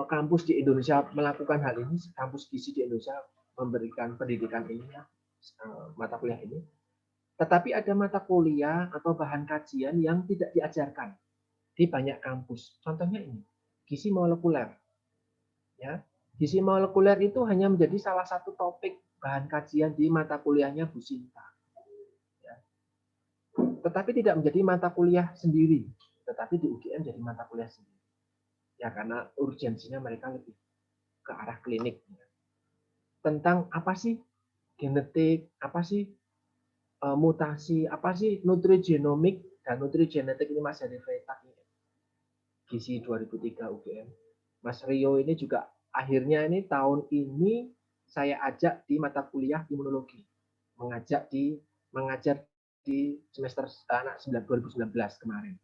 kampus di Indonesia melakukan hal ini, kampus gizi di Indonesia memberikan pendidikan ini, mata kuliah ini. Tetapi ada mata kuliah atau bahan kajian yang tidak diajarkan di banyak kampus. Contohnya ini, gizi molekuler. Ya, gizi molekuler itu hanya menjadi salah satu topik bahan kajian di mata kuliahnya Bu Sinta. Ya. Tetapi tidak menjadi mata kuliah sendiri, tetapi di UGM jadi mata kuliah sendiri. Ya karena urgensinya mereka lebih ke arah klinik. Tentang apa sih genetik, apa sih mutasi, apa sih nutrigenomik dan nutrigenetik, ini Mas Heri Freitag gizi 2003 UGM. Mas Rio ini juga akhirnya ini tahun ini saya ajak di mata kuliah imunologi, mengajar di semester anak 2019 kemarin.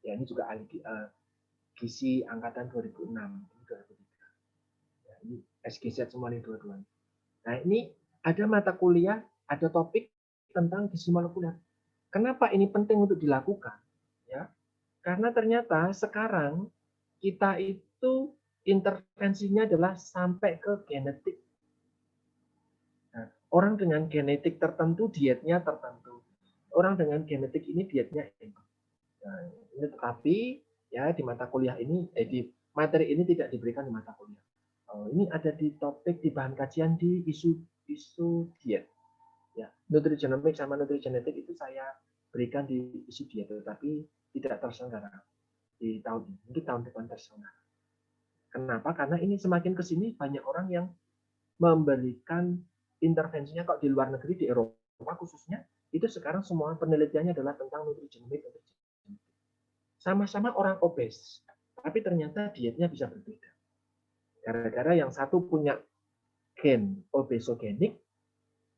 Ya ini juga gizi angkatan 2006, 2003. Ya, ini SGZ semua nih dua-duanya. Nah ini ada mata kuliah, ada topik tentang gizi molekuler. Kenapa ini penting untuk dilakukan? Ya, karena ternyata sekarang kita itu intervensinya adalah sampai ke genetik. Nah, orang dengan genetik tertentu dietnya tertentu. Orang dengan genetik ini dietnya ini. Nah, ini tetapi ya di mata kuliah ini, di materi ini tidak diberikan di mata kuliah. Ini ada di topik di bahan kajian di isu diet. Ya, nutrigenomik sama nutrigenetik itu saya berikan di isu diet, tetapi tidak terselenggara di tahun ini. Mungkin tahun depan terselenggara. Kenapa? Karena ini semakin ke sini banyak orang yang memberikan intervensinya kok di luar negeri, di Eropa khususnya, itu sekarang semua penelitiannya adalah tentang nutrigenomik. Sama-sama orang obes, tapi ternyata dietnya bisa berbeda. Gara-gara yang satu punya gen obesogenik,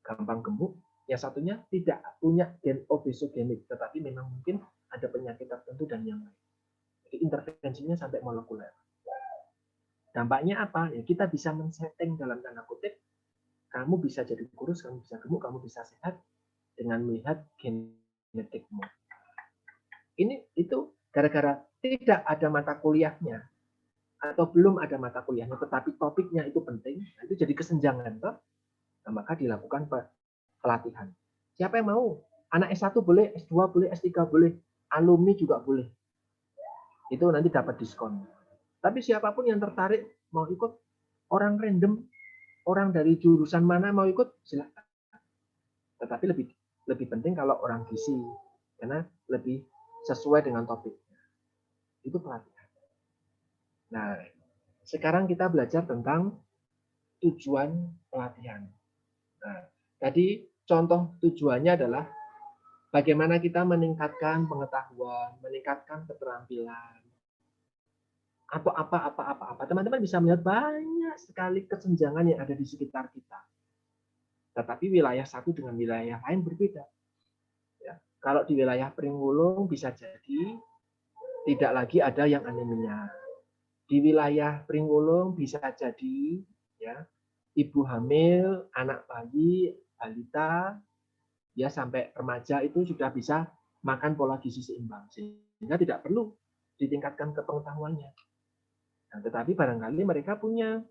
gampang gemuk, yang satunya tidak punya gen obesogenik, tetapi memang mungkin ada penyakit tertentu dan yang lain. Jadi intervensinya sampai molekuler. Dampaknya apa? Ya, kita bisa men-setting dalam tanda kutip, kamu bisa jadi kurus, kamu bisa gemuk, kamu bisa sehat dengan melihat genetikmu. Ini itu gara-gara tidak ada mata kuliahnya atau belum ada mata kuliahnya, tetapi topiknya itu penting, itu jadi kesenjangan, toh? Nah, maka dilakukan pelatihan. Siapa yang mau? Anak S1 boleh, S2 boleh, S3 boleh, alumni juga boleh. Itu nanti dapat diskon. Tapi siapapun yang tertarik mau ikut, orang random, orang dari jurusan mana mau ikut, silakan. Tetapi lebih penting kalau orang gizi, karena lebih sesuai dengan topiknya. Itu pelatihan. Nah, sekarang kita belajar tentang tujuan pelatihan. Nah, tadi contoh tujuannya adalah bagaimana kita meningkatkan pengetahuan, meningkatkan keterampilan, atau apa. Teman-teman bisa melihat banyak sekali kesenjangan yang ada di sekitar kita. Tetapi wilayah satu dengan wilayah lain berbeda. Ya. Kalau di wilayah Pringgulung bisa jadi tidak lagi ada yang anemia. Di wilayah Pringgulung bisa jadi ya ibu hamil, anak bayi, balita, ya sampai remaja itu sudah bisa makan pola gizi seimbang, sehingga tidak perlu ditingkatkan kepengetahuannya. Nah, tetapi barangkali mereka punya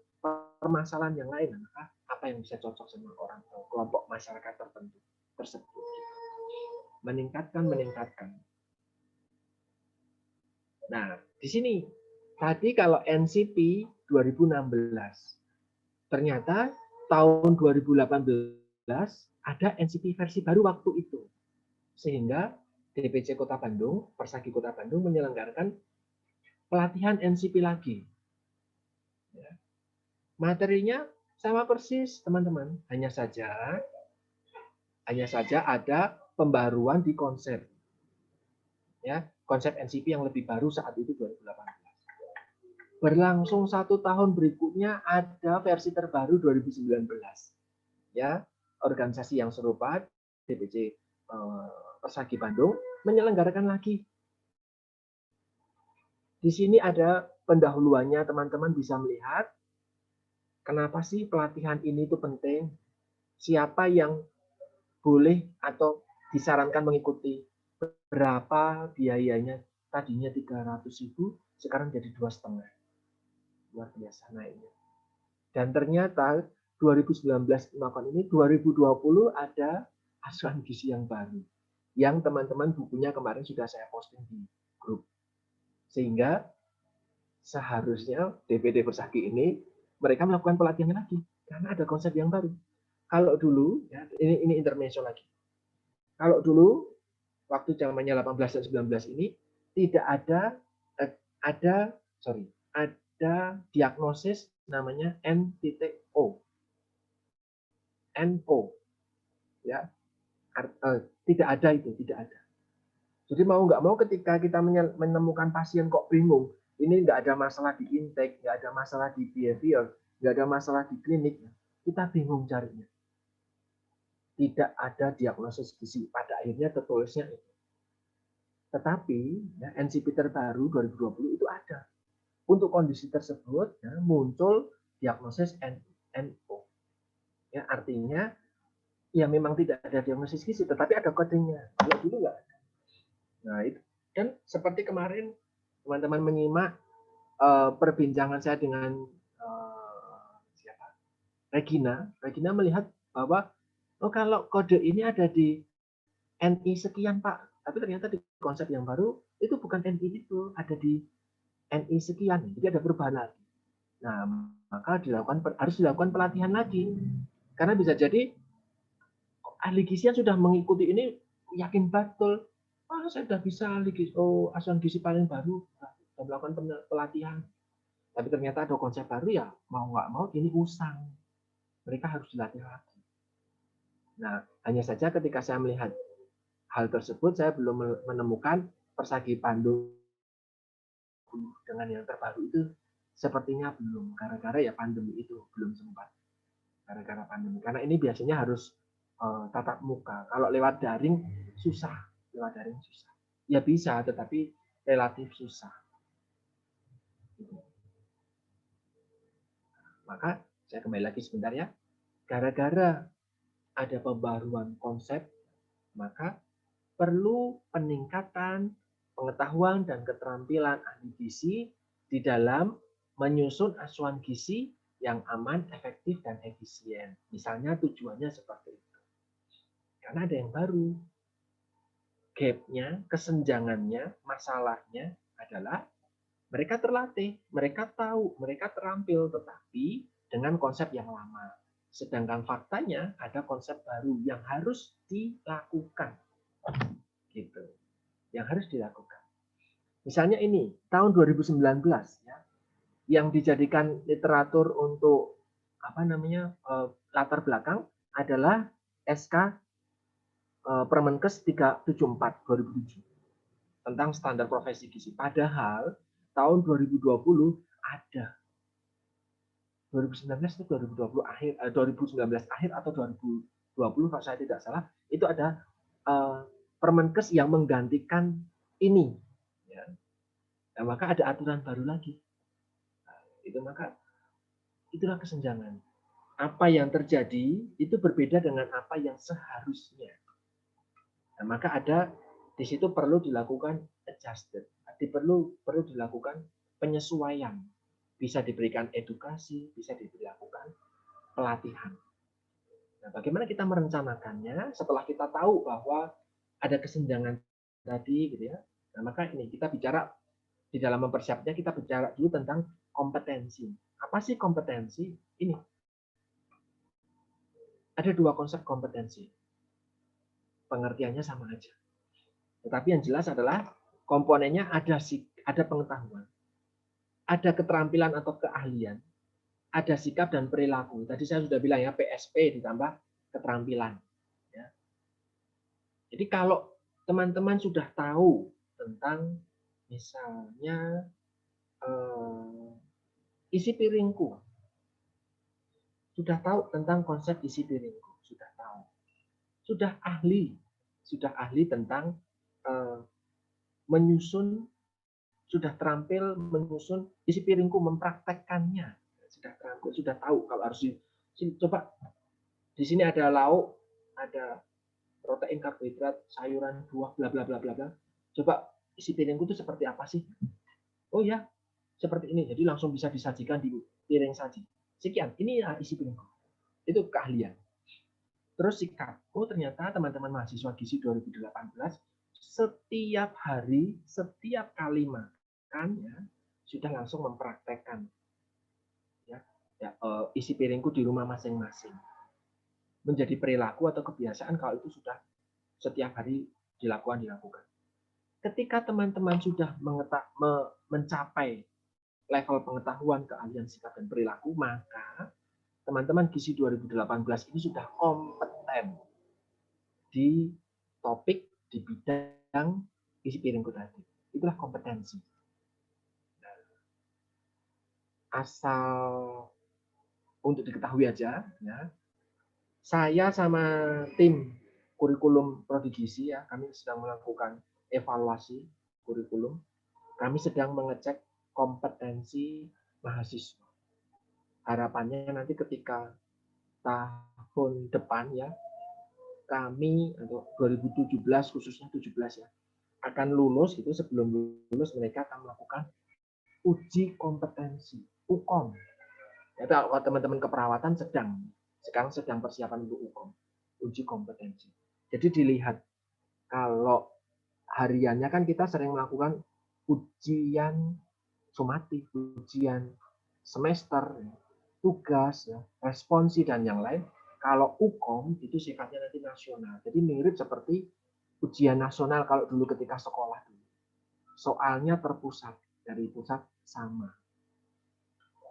permasalahan yang lain, maka apa yang bisa cocok sama orang atau kelompok masyarakat tertentu tersebut. Meningkatkan. Nah, di sini tadi kalau NCP 2016, ternyata tahun 2018 ada NCP versi baru waktu itu. Sehingga DPC Kota Bandung, Persagi Kota Bandung menyelenggarakan pelatihan NCP lagi. Ya. Materinya sama persis, teman-teman. Hanya saja ada pembaruan di konsep. Ya, konsep NCP yang lebih baru saat itu 2018. Berlangsung 1 tahun berikutnya ada versi terbaru 2019. Ya, organisasi yang serupa DPC Persagi Bandung menyelenggarakan lagi. Di sini ada pendahuluannya, teman-teman bisa melihat kenapa sih pelatihan ini itu penting, siapa yang boleh atau disarankan mengikuti, berapa biayanya, tadinya 300.000, sekarang jadi 2,5. Luar biasa naiknya. Dan ternyata 2019 melakukan ini, 2020 ada asuhan gizi yang baru. Yang teman-teman bukunya kemarin sudah saya posting di grup. Sehingga seharusnya DPD Persagi ini mereka melakukan pelatihan lagi karena ada konsep yang baru. Kalau dulu, ya, ini intermezzo lagi. Kalau dulu waktu zamannya 18 dan 19 ini tidak ada diagnosis namanya NO. NO, ya, tidak ada itu, tidak ada. Jadi mau nggak mau ketika kita menemukan pasien kok bingung, ini nggak ada masalah di intake, nggak ada masalah di behavior, nggak ada masalah di klinik, kita bingung carinya. Tidak ada diagnosis gizi. Pada akhirnya tertulisnya itu. Tetapi ya, NCP terbaru 2020 itu ada. Untuk kondisi tersebut ya, muncul diagnosis NO. Ya, artinya ya memang tidak ada diagnosis gizi, tetapi ada kodenya. Kalau dulu nggak ada. Nah, itu. Dan seperti kemarin teman-teman menyimak perbincangan saya dengan siapa? Regina melihat bahwa kalau kode ini ada di NI sekian Pak, tapi ternyata di konsep yang baru itu bukan NI itu, ada di NI sekian, jadi ada perubahan lagi. Nah, maka harus dilakukan pelatihan lagi, karena bisa jadi ahli gizi yang sudah mengikuti ini yakin betul, saya sudah bisa asuhan gizi paling baru, sudah melakukan pelatihan. Tapi ternyata ada konsep baru, ya mau nggak mau ini usang. Mereka harus dilatih lagi. Nah, hanya saja ketika saya melihat hal tersebut, saya belum menemukan Persagi Bandung dengan yang terbaru itu sepertinya belum, gara-gara ya pandemi itu belum sempat, gara-gara pandemi. Karena ini biasanya harus tatap muka. Kalau lewat daring susah, lewat daring susah. Ya bisa, tetapi relatif susah. Maka saya kembali lagi sebentar ya. Gara-gara ada pembaruan konsep, maka perlu peningkatan pengetahuan dan keterampilan ahli gizi di dalam menyusun asuhan gizi yang aman, efektif, dan efisien. Misalnya tujuannya seperti itu. Karena ada yang baru. Gap-nya, kesenjangannya, masalahnya adalah mereka terlatih, mereka tahu, mereka terampil, tetapi dengan konsep yang lama. Sedangkan faktanya ada konsep baru yang harus dilakukan. Gitu. Yang harus dilakukan. Misalnya ini, tahun 2019 ya, yang dijadikan literatur untuk latar belakang adalah SK Permenkes 374 2007 tentang standar profesi gizi. Padahal tahun 2020 ada 2019 itu 2020 akhir 2019 akhir atau 2020 kalau saya tidak salah itu ada Permenkes yang menggantikan ini ya. Nah, maka ada aturan baru lagi. Nah, itu maka itulah kesenjangan. Apa yang terjadi itu berbeda dengan apa yang seharusnya. Nah, maka ada di situ perlu dilakukan adjusted, perlu dilakukan penyesuaian. Bisa diberikan edukasi, bisa dilakukan pelatihan. Nah, bagaimana kita merencanakannya setelah kita tahu bahwa ada kesenjangan tadi, gitu ya. Nah, maka ini kita bicara di dalam mempersiapnya kita bicara dulu tentang kompetensi. Apa sih kompetensi? Ini ada dua konsep kompetensi. Pengertiannya sama aja. Tetapi yang jelas adalah komponennya ada pengetahuan, ada keterampilan atau keahlian, ada sikap dan perilaku. Tadi saya sudah bilang ya, PSP ditambah keterampilan. Ya. Jadi kalau teman-teman sudah tahu tentang misalnya isi piringku, sudah tahu tentang konsep isi piringku, sudah tahu, sudah ahli tentang menyusun, sudah terampil menyusun isi piringku, mempraktekkannya, sudah terampil, sudah tahu kalau harus coba di sini ada lauk, ada protein, karbohidrat, sayuran, buah, bla bla bla bla bla. Coba isi piringku itu seperti apa sih? Oh ya, seperti ini. Jadi langsung bisa disajikan di piring saji. Sekian, ini isi piringku. Itu keahlian. Terus sikap. Oh ternyata teman-teman mahasiswa gizi 2018 setiap hari, setiap kali makan ya, sudah langsung mempraktekkan ya, isi piringku di rumah masing-masing. Menjadi perilaku atau kebiasaan kalau itu sudah setiap hari dilakukan. Ketika teman-teman sudah mencapai level pengetahuan, keahlian, sikap, dan perilaku, maka teman-teman gizi 2018 ini sudah kompeten di topik, di bidang isi piringku tadi. Itulah kompetensi. Asal untuk diketahui aja, ya, saya sama tim kurikulum prodi gizi ya, kami sedang melakukan evaluasi kurikulum. Kami sedang mengecek kompetensi mahasiswa. Harapannya nanti ketika tahun depan ya, kami untuk 2017 khususnya 17 ya, akan lulus itu, sebelum lulus mereka akan melakukan uji kompetensi, UKOM. Ya, kalau teman-teman keperawatan sekarang sedang persiapan untuk UKOM, uji kompetensi. Jadi dilihat, kalau hariannya kan kita sering melakukan ujian sumatif, ujian semester, tugas, responsi, dan yang lain. Kalau UKOM itu sifatnya nanti nasional. Jadi mirip seperti ujian nasional kalau dulu ketika sekolah. Soalnya terpusat, dari pusat sama.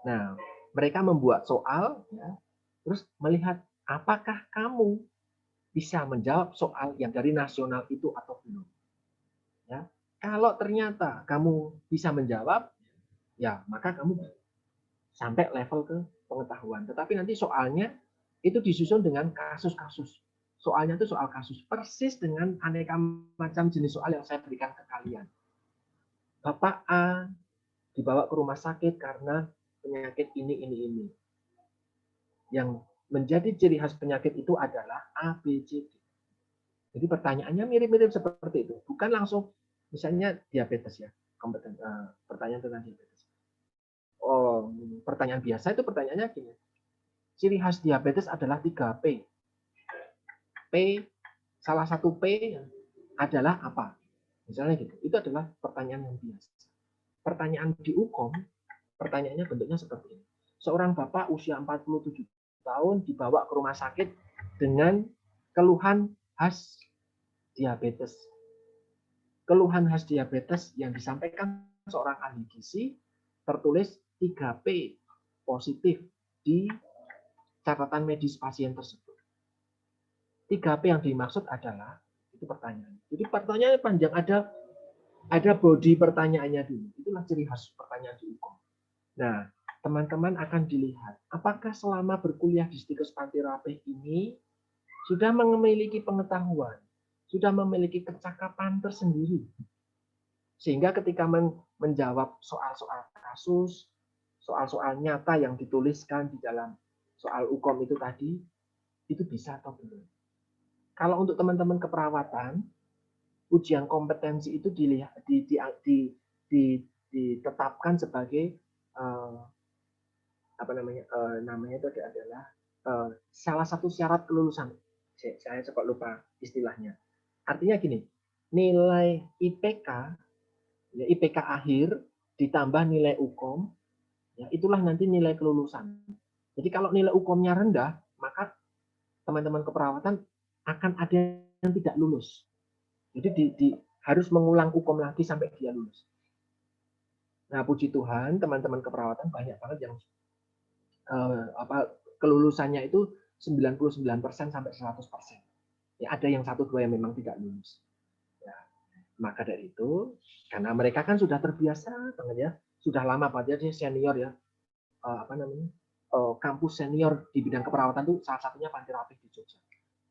Nah, mereka membuat soal, ya, terus melihat apakah kamu bisa menjawab soal yang dari nasional itu atau belum. Ya, Kalau ternyata kamu bisa menjawab, ya maka kamu sampai level ke pengetahuan. Tetapi nanti soalnya itu disusun dengan kasus-kasus. Soalnya itu soal kasus. Persis dengan aneka macam jenis soal yang saya berikan ke kalian. Bapak A dibawa ke rumah sakit karena penyakit ini. Yang menjadi ciri khas penyakit itu adalah A, B, C, D. Jadi pertanyaannya mirip-mirip seperti itu. Bukan langsung, misalnya diabetes ya, pertanyaan tentang diabetes. Oh, pertanyaan biasa itu pertanyaannya gini. Ciri khas diabetes adalah 3P. Salah satu P adalah apa? Misalnya gitu. Itu adalah pertanyaan yang biasa. Pertanyaan di UKOM, pertanyaannya bentuknya seperti ini. Seorang bapak usia 47 tahun dibawa ke rumah sakit dengan keluhan khas diabetes. Keluhan khas diabetes yang disampaikan seorang ahli gizi tertulis 3P positif di catatan medis pasien tersebut. 3P yang dimaksud adalah, itu pertanyaan. Jadi pertanyaannya panjang, ada body pertanyaannya dulu. Itulah ciri khas pertanyaan di UKOM. Nah, teman-teman akan dilihat, apakah selama berkuliah di Stikes Panti Rapih ini sudah memiliki pengetahuan, sudah memiliki kecakapan tersendiri. Sehingga ketika menjawab soal-soal kasus, soal-soal nyata yang dituliskan di dalam soal UKOM itu tadi, itu bisa atau belum. Kalau untuk teman-teman keperawatan, ujian kompetensi itu ditetapkan sebagai namanya itu adalah salah satu syarat kelulusan. Saya sempat lupa istilahnya. Artinya gini, nilai IPK, ya IPK akhir ditambah nilai UKOM, ya itulah nanti nilai kelulusan. Jadi kalau nilai UKOM-nya rendah, maka teman-teman keperawatan akan ada yang tidak lulus. Jadi harus mengulang UKOM lagi sampai dia lulus. Nah, puji Tuhan, teman-teman keperawatan banyak banget yang kelulusannya itu 99% sampai 100%. Ya, ada yang 1-2 yang memang tidak lulus. Ya, maka dari itu, karena mereka kan sudah terbiasa banget ya, sudah lama banget ya senior ya, kampus senior di bidang keperawatan itu salah satunya Panti Rapih di Jogja.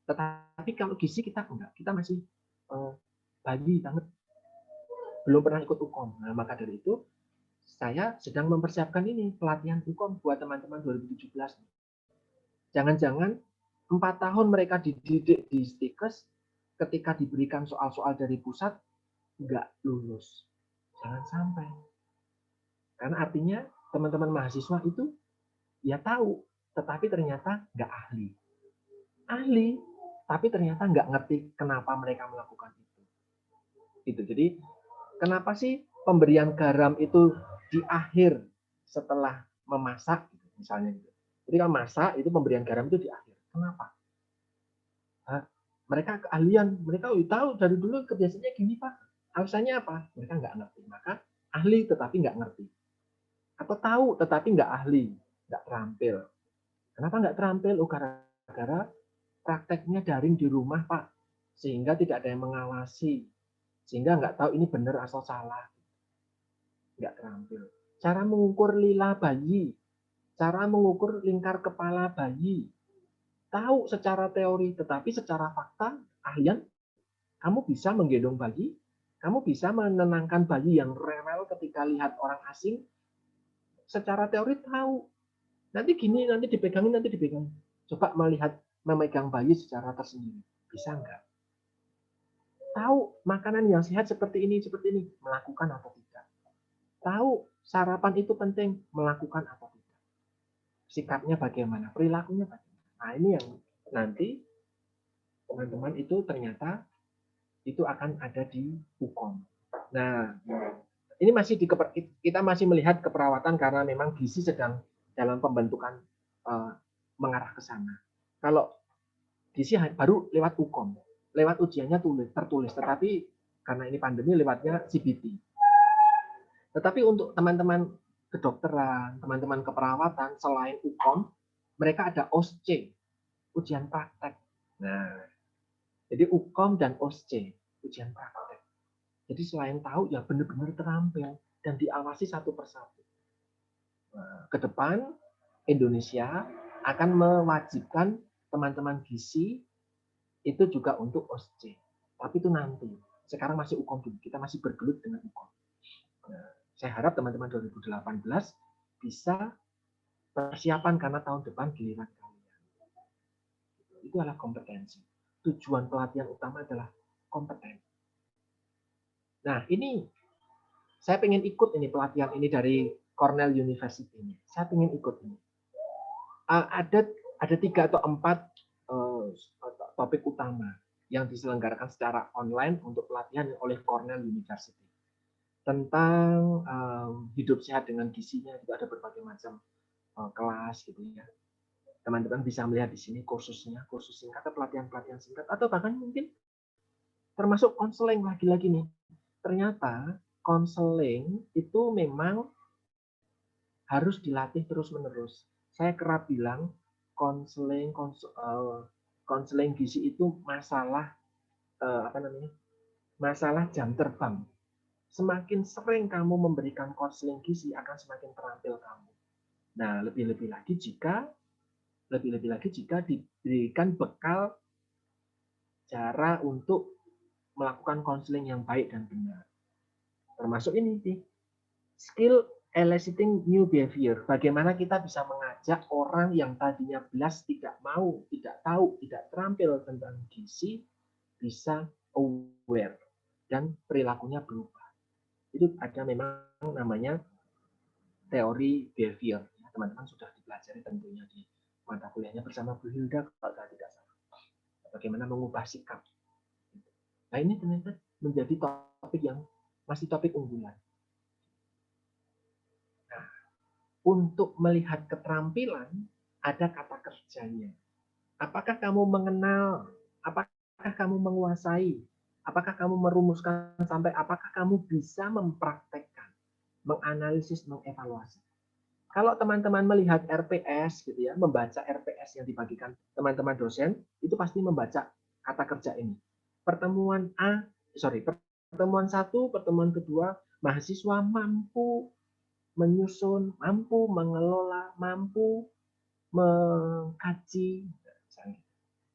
Tetapi kalau gizi kita enggak, kita masih bayi banget, belum pernah ikut UKOM. Nah, maka dari itu saya sedang mempersiapkan ini pelatihan UKOM buat teman-teman 2017. Jangan-jangan 4 tahun mereka dididik di Stikes, ketika diberikan soal-soal dari pusat enggak lulus. Jangan sampai. Karena artinya teman-teman mahasiswa itu ya tahu, tetapi ternyata enggak ahli. Ahli, tapi ternyata nggak ngerti kenapa mereka melakukan itu. Gitu. Jadi kenapa sih pemberian garam itu di akhir setelah memasak, misalnya gitu. Jadi kalau masak itu pemberian garam itu di akhir. Kenapa? Mereka keahlian, mereka tahu dari dulu kebiasaannya gini Pak. Alasannya apa? Mereka nggak ngerti. Maka ahli tetapi nggak ngerti. Atau tahu tetapi nggak ahli, nggak terampil. Kenapa nggak terampil? Oh, gara-gara prakteknya daring di rumah Pak, sehingga tidak ada yang mengawasi, sehingga nggak tahu ini benar atau salah, nggak terampil. Cara mengukur lila bayi, cara mengukur lingkar kepala bayi, tahu secara teori, tetapi secara fakta, ahlian, kamu bisa menggendong bayi, kamu bisa menenangkan bayi yang rewel ketika lihat orang asing, secara teori tahu. Nanti gini, nanti dipegangin. Coba memegang bayi secara tersendiri. Bisa nggak? Tahu makanan yang sehat seperti ini, melakukan atau tidak. Tahu sarapan itu penting, melakukan atau tidak. Sikapnya bagaimana, perilakunya bagaimana. Nah, ini yang nanti teman-teman itu ternyata itu akan ada di UKOM. Nah, ini kita masih melihat keperawatan karena memang gizi sedang dalam pembentukan mengarah ke sana. Kalau gizi baru lewat UKOM, lewat ujiannya tertulis, tetapi karena ini pandemi lewatnya CBT. Tetapi untuk teman-teman kedokteran, teman-teman keperawatan selain UKOM, mereka ada OSCE, ujian praktek. Nah, jadi UKOM dan OSCE, ujian praktek. Jadi selain tahu, ya benar-benar terampil dan diawasi satu persatu. Nah, ke depan Indonesia akan mewajibkan teman-teman gizi itu juga untuk OSCE. Tapi itu nanti. Sekarang masih UKOM dulu. Kita masih bergelut dengan UKOM. Nah, saya harap teman-teman 2018 bisa persiapan karena tahun depan giliran kalian. Itu adalah kompetensi. Tujuan pelatihan utama adalah kompeten. Nah, ini saya pengen ikut ini pelatihan ini dari Cornell University ini. Saya pengen ikut ini. Ada 3 atau 4 topik utama yang diselenggarakan secara online untuk pelatihan oleh Cornell University. Tentang hidup sehat dengan gizinya, itu ada berbagai macam kelas gitu ya. Teman-teman bisa melihat di sini kursusnya, kursus singkat atau pelatihan-pelatihan singkat, atau bahkan mungkin termasuk konseling lagi-lagi nih. Ternyata konseling itu memang harus dilatih terus-menerus. Saya kerap bilang konseling gizi itu masalah masalah jam terbang. Semakin sering kamu memberikan konseling gizi akan semakin terampil kamu. Nah, lebih-lebih lagi jika diberikan bekal cara untuk melakukan konseling yang baik dan benar. Termasuk ini nih, skill eliciting new behavior. Bagaimana kita bisa mengajak orang yang tadinya belas tidak mau, tidak tahu, tidak terampil tentang gizi, bisa aware dan perilakunya berubah. Itu ada memang namanya teori behavior. Teman-teman sudah dipelajari tentunya di mata kuliahnya bersama Bu Hilda kalau tidak salah. Bagaimana mengubah sikap. Nah, ini ternyata menjadi topik yang masih topik unggulan. Nah, untuk melihat keterampilan, ada kata kerjanya. Apakah kamu mengenal? Apakah kamu menguasai? Apakah kamu merumuskan sampai apakah kamu bisa mempraktekkan, menganalisis, mengevaluasi? Kalau teman-teman melihat RPS gitu ya, membaca RPS yang dibagikan teman-teman dosen, itu pasti membaca kata kerja ini. Pertemuan satu, pertemuan kedua, mahasiswa mampu menyusun, mampu mengelola, mampu mengkaji.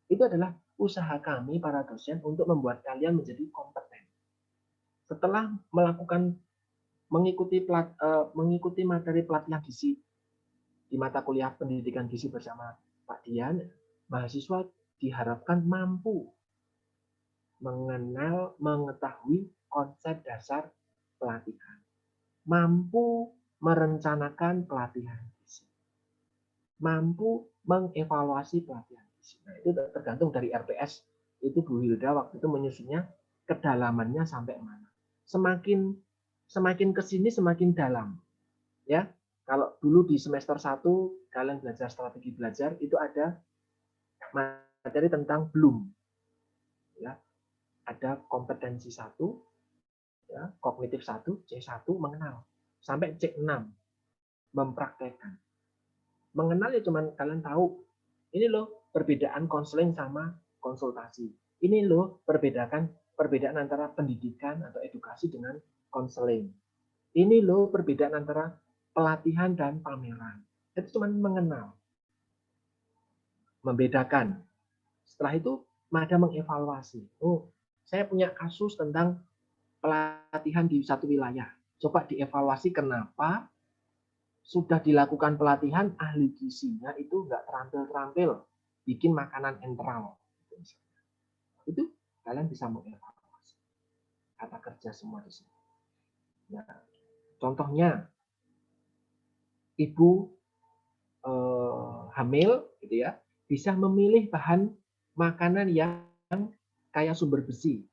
Itu adalah usaha kami para dosen untuk membuat kalian menjadi kompeten. Setelah mengikuti materi pelatihan gizi di mata kuliah pendidikan gizi bersama Pak Dian, mahasiswa diharapkan mampu mengenal, mengetahui konsep dasar pelatihan, mampu merencanakan pelatihan gizi, mampu mengevaluasi pelatihan gizi. Nah, itu tergantung dari RPS. Itu Bu Hilda waktu itu menyusunnya kedalamannya sampai mana. Semakin ke sini semakin dalam. Ya, kalau dulu di semester 1 kalian belajar strategi belajar, itu ada materi tentang Bloom. Ya, ada kompetensi 1, ya, kognitif 1, C1 mengenal, sampai C6 mempraktekkan. Mengenal ya cuman kalian tahu, ini loh perbedaan konseling sama konsultasi. Ini loh perbedaan antara pendidikan atau edukasi dengan konseling. Ini loh perbedaan antara pelatihan dan pameran. Itu cuma mengenal, membedakan. Setelah itu ada mengevaluasi. Oh, saya punya kasus tentang pelatihan di satu wilayah. Coba dievaluasi kenapa sudah dilakukan pelatihan, ahli gizinya itu nggak terampil-terampil bikin makanan enteral. Itu kalian bisa mengevaluasi. Kata kerja semua di sini. Ya, contohnya, ibu hamil gitu ya, bisa memilih bahan makanan yang kaya sumber besi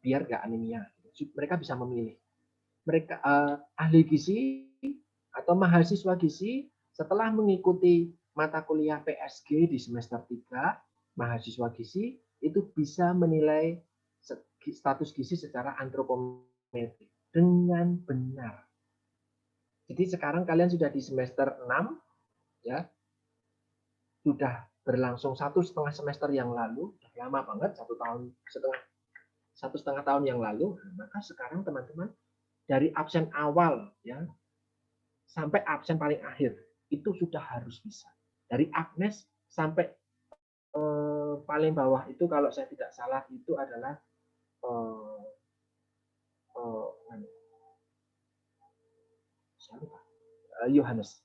biar nggak anemia. Mereka bisa memilih. Mereka ahli gizi atau mahasiswa gizi setelah mengikuti mata kuliah PSG di semester 3, mahasiswa gizi itu bisa menilai status gizi secara antropometrik dengan benar. Jadi sekarang kalian sudah di semester 6, ya, sudah berlangsung 1,5 semester yang lalu, sudah lama banget, 1,5 tahun 1,5 tahun yang lalu, maka sekarang teman-teman dari absen awal ya sampai absen paling akhir itu sudah harus bisa. Dari Agnes sampai paling bawah itu kalau saya tidak salah itu adalah eh, Yohanes.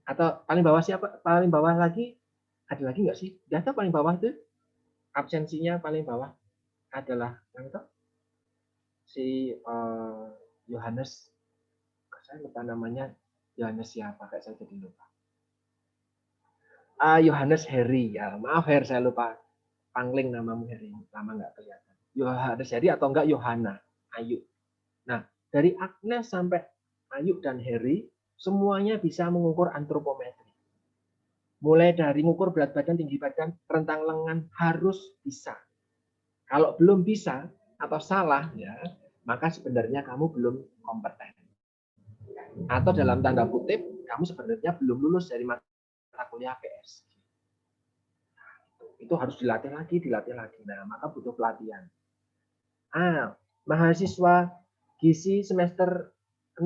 Atau paling bawah siapa? Paling bawah lagi ada lagi nggak sih? Data paling bawah itu absensinya paling bawah adalah yang itu si Yohanes. Saya lupa namanya. Yohanes siapa? Kayak saya jadi lupa. Yohanes Heri ya. Maaf Her, saya lupa. Pangling namamu Heri. Lama nggak kelihatan. Yohanes Heri atau enggak Yohana Ayu. Nah, dari Agnes sampai Ayu dan Heri semuanya bisa mengukur antropometri. Mulai dari mengukur berat badan, tinggi badan, rentang lengan harus bisa. Kalau belum bisa atau salah ya, maka sebenarnya kamu belum kompeten. Atau dalam tanda kutip, kamu sebenarnya belum lulus dari mata kuliah PS. Itu harus dilatih lagi. Nah, maka butuh pelatihan. Mahasiswa gizi semester 6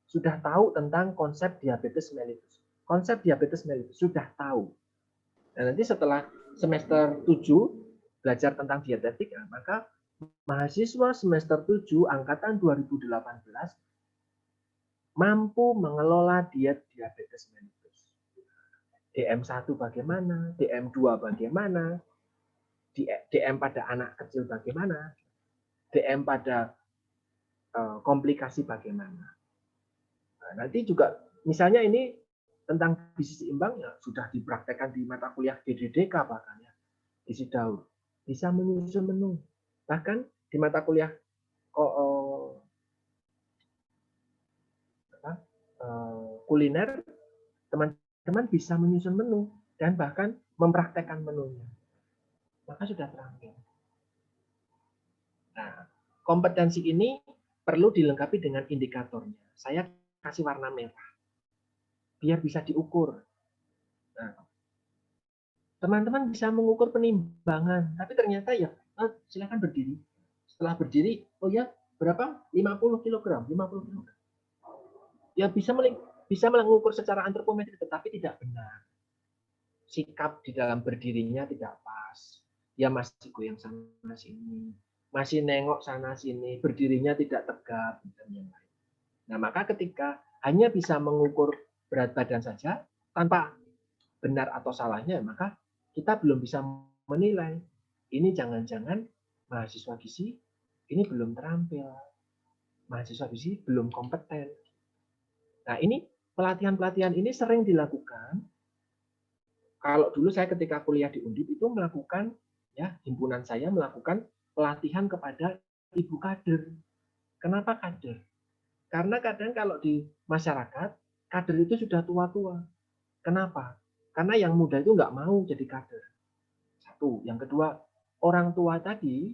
sudah tahu tentang konsep diabetes mellitus. Konsep diabetes mellitus sudah tahu. Nah, nanti setelah semester 7 belajar tentang dietetik, maka mahasiswa semester 7 angkatan 2018 mampu mengelola diet diabetes mellitus. DM1 bagaimana, DM2 bagaimana, DM pada anak kecil bagaimana, DM pada komplikasi bagaimana. Nah, nanti juga misalnya ini tentang gizi seimbang ya sudah dipraktekkan di mata kuliah GDDK bahkan ya, gizi daur. Bisa menyusun menu. Bahkan di mata kuliah kuliner, teman-teman bisa menyusun menu dan bahkan mempraktekkan menunya. Maka sudah terampil. Nah, kompetensi ini perlu dilengkapi dengan indikatornya. Saya kasih warna merah biar bisa diukur. Nah, teman-teman bisa mengukur penimbangan, tapi ternyata ya silakan berdiri. Setelah berdiri, oh ya berapa? 50 kg, 50 kg. Ya bisa mengukur secara antropometri, tetapi tidak benar. Sikap di dalam berdirinya tidak pas. Ya masih goyang sana sini, masih nengok sana sini, berdirinya tidak tegap dan yang lain. Nah, maka ketika hanya bisa mengukur berat badan saja tanpa benar atau salahnya, maka kita belum bisa menilai. Ini jangan-jangan mahasiswa gizi ini belum terampil. Mahasiswa gizi belum kompeten. Nah, ini pelatihan-pelatihan ini sering dilakukan. Kalau dulu saya ketika kuliah di Undip itu melakukan, ya himpunan saya melakukan pelatihan kepada ibu kader. Kenapa kader? Karena kadang kalau di masyarakat, kader itu sudah tua-tua. Kenapa? Karena yang muda itu nggak mau jadi kader. Satu. Yang kedua, orang tua tadi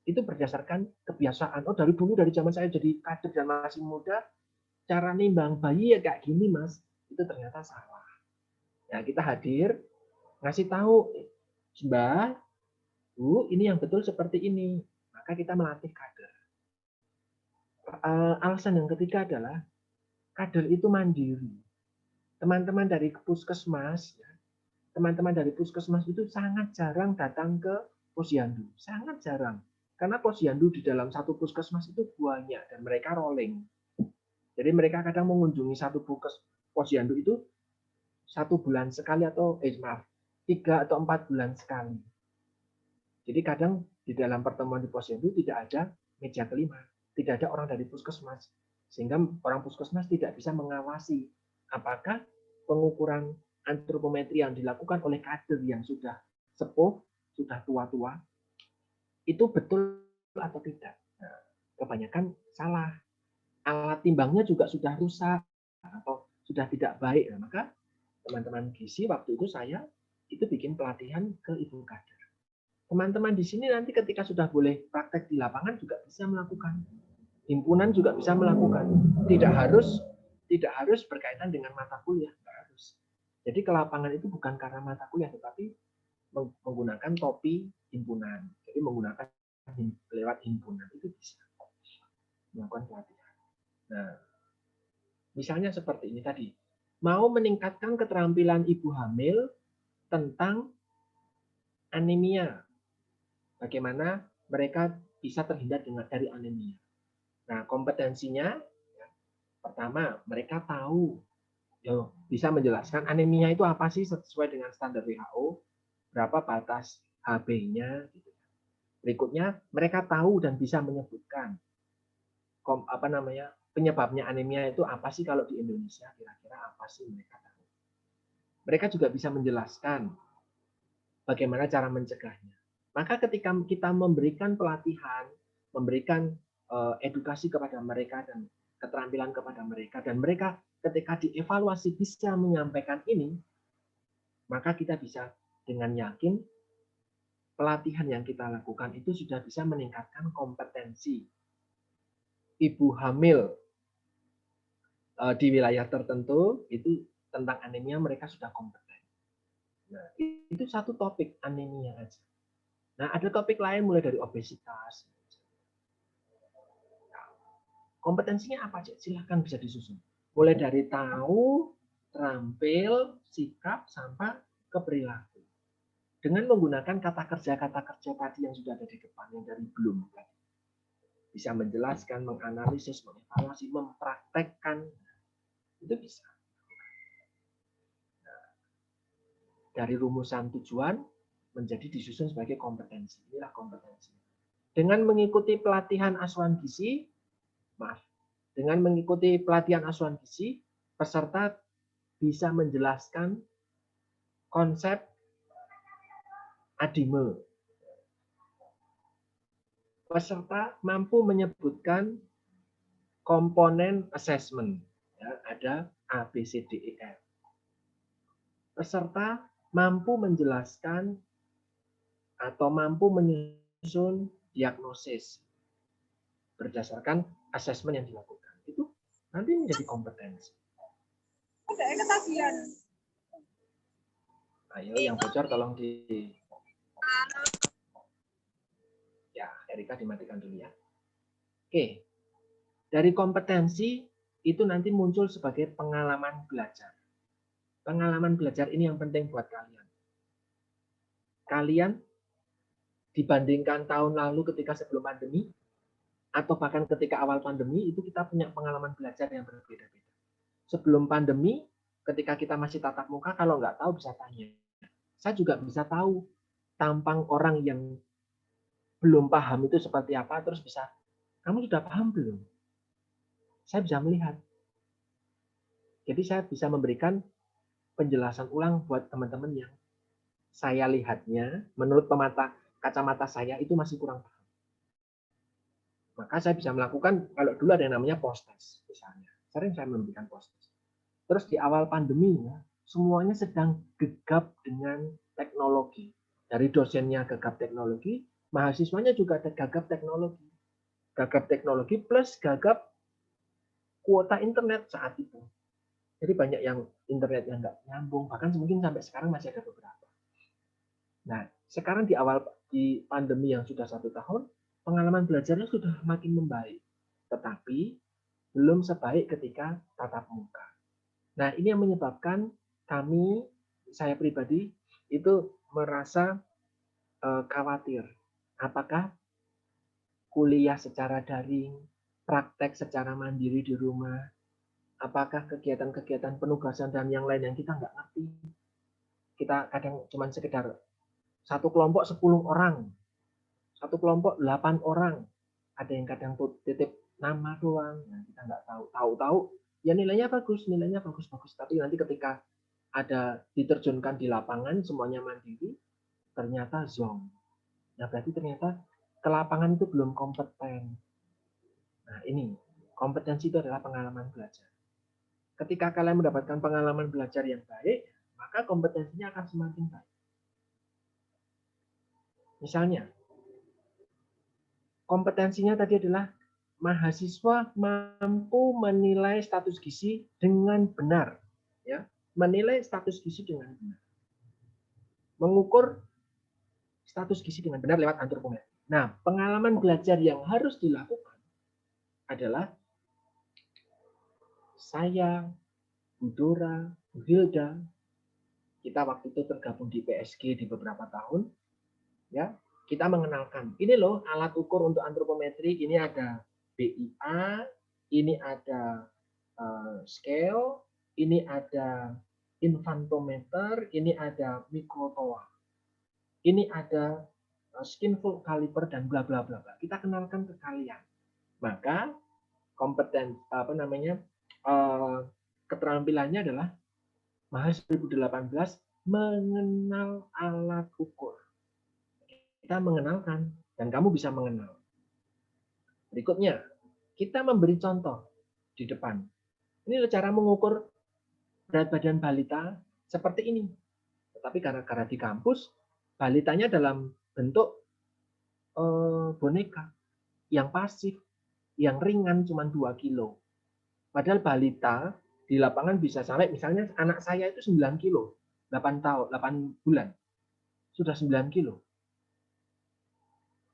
itu berdasarkan kebiasaan. Oh, dari dulu, dari zaman saya jadi kader dan masih muda, cara nimbang bayi ya kayak gini, Mas. Itu ternyata salah. Ya, kita hadir, ngasih tahu, Mbak, Bu, ini yang betul seperti ini. Maka kita melatih kader. Alasan yang ketiga adalah kader itu mandiri. Teman-teman dari puskesmas, teman-teman dari puskesmas itu sangat jarang datang ke posyandu. Sangat jarang. Karena posyandu di dalam satu puskesmas itu banyak dan mereka rolling. Jadi mereka kadang mengunjungi satu posyandu itu 1 bulan sekali atau 3 atau 4 bulan sekali. Jadi kadang di dalam pertemuan di posyandu tidak ada meja kelima, tidak ada orang dari puskesmas, sehingga orang puskesmas tidak bisa mengawasi apakah pengukuran antropometri yang dilakukan oleh kader yang sudah sepuh, sudah tua-tua, itu betul atau tidak. Nah, kebanyakan salah. Alat timbangnya juga sudah rusak atau sudah tidak baik. Nah, maka teman-teman gizi waktu itu saya itu bikin pelatihan ke ibu kader. Teman-teman di sini nanti ketika sudah boleh praktek di lapangan juga bisa melakukan. Himpunan juga bisa melakukan. Tidak harus berkaitan dengan mata kuliah, tidak harus. Jadi ke lapangan itu bukan karena mata kuliah, tetapi menggunakan topi himpunan. Jadi menggunakan lewat himpunan itu bisa melakukan pelatihan. Nah, misalnya seperti ini tadi, mau meningkatkan keterampilan ibu hamil tentang anemia, bagaimana mereka bisa terhindar dari anemia. Nah, kompetensinya pertama mereka tahu, bisa menjelaskan anemia itu apa sih sesuai dengan standar WHO, berapa batas HB-nya. Gitu. Berikutnya mereka tahu dan bisa menyebutkan penyebabnya anemia itu apa sih kalau di Indonesia, kira-kira apa sih mereka tahu. Mereka juga bisa menjelaskan bagaimana cara mencegahnya. Maka ketika kita memberikan pelatihan, memberikan edukasi kepada mereka dan keterampilan kepada mereka, dan mereka ketika dievaluasi bisa menyampaikan ini, maka kita bisa dengan yakin pelatihan yang kita lakukan itu sudah bisa meningkatkan kompetensi ibu hamil di wilayah tertentu itu tentang anemia mereka sudah kompeten. Nah, itu satu topik anemia aja. Nah, ada topik lain mulai dari obesitas. Nah, kompetensinya apa aja? Silahkan bisa disusun. Mulai dari tahu, terampil, sikap, sampai ke perilaku. Dengan menggunakan kata kerja tadi yang sudah ada di depan, yang dari belum. Bisa menjelaskan, menganalisis, mengevaluasi, mempraktekkan. Itu bisa. Nah, dari rumusan tujuan menjadi disusun sebagai kompetensi. Inilah kompetensi. Dengan mengikuti pelatihan asuhan gizi, dengan mengikuti pelatihan asuhan gizi, peserta bisa menjelaskan konsep ADIME. Peserta mampu menyebutkan komponen assessment. Ya, ada A, B, C, D, E, F. Peserta mampu menjelaskan atau mampu menyusun diagnosis berdasarkan asesmen yang dilakukan. Itu nanti menjadi kompetensi. Ayo yang bocor tolong di... Ya, Erika dimatikan dulu ya. Oke. Dari kompetensi itu nanti muncul sebagai pengalaman belajar. Pengalaman belajar ini yang penting buat kalian. Kalian dibandingkan tahun lalu ketika sebelum pandemi, atau bahkan ketika awal pandemi, itu kita punya pengalaman belajar yang berbeda-beda. Sebelum pandemi, ketika kita masih tatap muka, kalau nggak tahu bisa tanya. Saya juga bisa tahu tampang orang yang belum paham itu seperti apa, terus bisa, kamu sudah paham belum? Saya bisa melihat. Jadi saya bisa memberikan penjelasan ulang buat teman-teman yang saya lihatnya, menurut kacamata saya itu masih kurang paham. Maka saya bisa melakukan, kalau dulu ada yang namanya post-test, misalnya. Sering saya memberikan post-test. Terus di awal pandemi, ya, semuanya sedang gegap dengan teknologi. Dari dosennya gegap teknologi, mahasiswanya juga ada gagap teknologi. Gagap teknologi plus gagap kuota internet saat itu. Jadi banyak yang internetnya nggak nyambung, bahkan mungkin sampai sekarang masih ada beberapa. Nah, sekarang di pandemi yang sudah 1 tahun, pengalaman belajarnya sudah makin membaik. Tetapi belum sebaik ketika tatap muka. Nah, ini yang menyebabkan saya pribadi, itu merasa khawatir. Apakah kuliah secara daring, praktek secara mandiri di rumah, apakah kegiatan-kegiatan penugasan dan yang lain yang kita nggak ngerti. Kita kadang cuma sekedar satu kelompok 10 orang, satu kelompok 8 orang. Ada yang kadang titip nama doang, nah, kita nggak tahu. Tahu-tahu ya nilainya bagus, tapi nanti ketika ada diterjunkan di lapangan semuanya mandiri, ternyata zonk. Nah, berarti ternyata ke lapangan itu belum kompeten. Nah, ini kompetensi itu adalah pengalaman belajar. Ketika kalian mendapatkan pengalaman belajar yang baik, maka kompetensinya akan semakin baik. Misalnya, kompetensinya tadi adalah mahasiswa mampu menilai status gizi dengan benar, ya, menilai status gizi dengan benar, mengukur status gizi dengan benar lewat antropometri. Nah, pengalaman belajar yang harus dilakukan adalah saya, Bu Dora, Bu Hilda, kita waktu itu tergabung di PSG di beberapa tahun, ya. Kita mengenalkan, ini loh alat ukur untuk antropometri, ini ada BIA, ini ada scale, ini ada infantometer, ini ada mikrotoa, ini ada skinfold caliper dan bla bla bla. Kita kenalkan ke kalian. Maka kompeten keterampilannya adalah mahasiswa 2018 mengenal alat ukur. Kita mengenalkan dan kamu bisa mengenal. Berikutnya, kita memberi contoh di depan. Ini cara mengukur berat badan balita seperti ini. Tetapi karena di kampus, balitanya dalam bentuk boneka yang pasif, yang ringan cuma 2 kilo. Padahal balita di lapangan bisa sampai, misalnya anak saya itu 9 kilo, 8 tahun, 8 bulan. Sudah 9 kilo.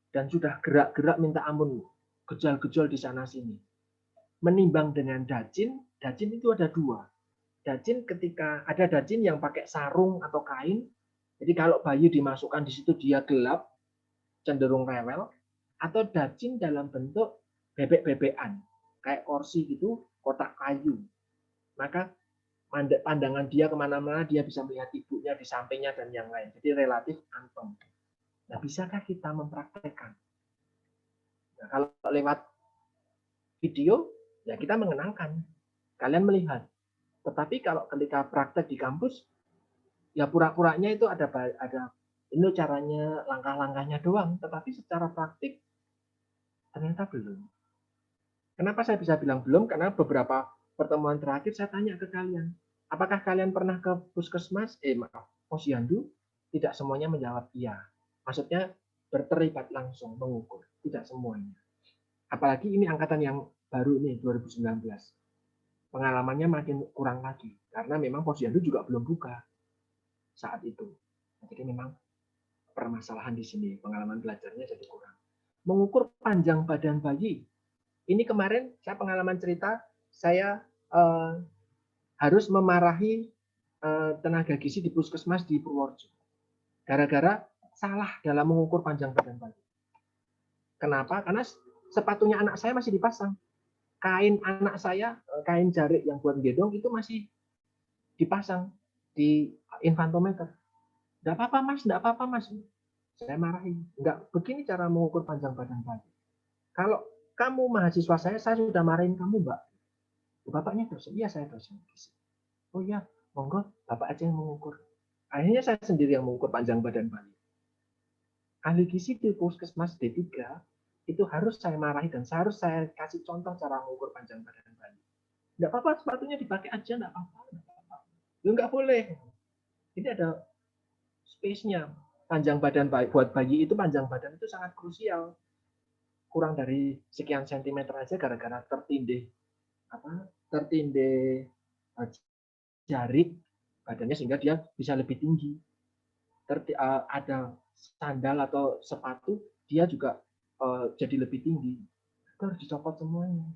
Dan sudah gerak-gerak minta ampun, gejol-gejol di sana sini. Menimbang dengan dajin itu ada 2. Dajin ketika ada dajin yang pakai sarung atau kain, jadi kalau bayi dimasukkan di situ dia gelap, cenderung rewel, atau dajin dalam bentuk bebek-bebekan, kayak kursi gitu, kotak kayu. Maka pandangan dia kemana-mana, dia bisa melihat ibunya di sampingnya dan yang lain. Jadi relatif anteng. Nah, bisakah kita mempraktekkan? Nah, kalau lewat video, ya kita mengenalkan. Kalian melihat. Tetapi kalau ketika praktek di kampus, ya pura-puranya itu ada ini caranya, langkah-langkahnya doang. Tetapi secara praktik, ternyata belum. Kenapa saya bisa bilang belum? Karena beberapa pertemuan terakhir saya tanya ke kalian. Apakah kalian pernah ke puskesmas? Posyandu? Tidak semuanya menjawab iya. Maksudnya berterlibat langsung mengukur. Tidak semuanya. Apalagi ini angkatan yang baru ini, 2019. Pengalamannya makin kurang lagi. Karena memang posyandu juga belum buka saat itu. Jadi memang permasalahan di sini. Pengalaman belajarnya jadi kurang. Mengukur panjang badan bayi. Ini kemarin saya pengalaman cerita, saya harus memarahi tenaga gizi di puskesmas di Purworejo. Gara-gara salah dalam mengukur panjang badan bayi. Kenapa? Karena sepatunya anak saya masih dipasang. Kain anak saya, kain jarik yang buat gendong itu masih dipasang di infantometer. Enggak apa-apa mas, enggak apa-apa mas. Saya marahi. Enggak, begini cara mengukur panjang badan bayi. Kalau kamu mahasiswa saya sudah marahin kamu mbak. Bapaknya dosen, iya saya dosen. Oh iya, monggo bapak aja yang mengukur. Akhirnya saya sendiri yang mengukur panjang badan bayi. Ahli gizi di puskesmas D3 itu harus saya marahi dan harus saya kasih contoh cara mengukur panjang badan bayi. Enggak apa-apa, sepatunya dipakai aja, enggak apa-apa. Lu enggak boleh. Ini ada space-nya. Panjang badan bayi, buat bayi itu panjang badan itu sangat krusial. Kurang dari sekian sentimeter aja gara-gara tertindih jarik badannya sehingga dia bisa lebih tinggi. Ada sandal atau sepatu, dia juga jadi lebih tinggi. Itu harus dicopot semuanya.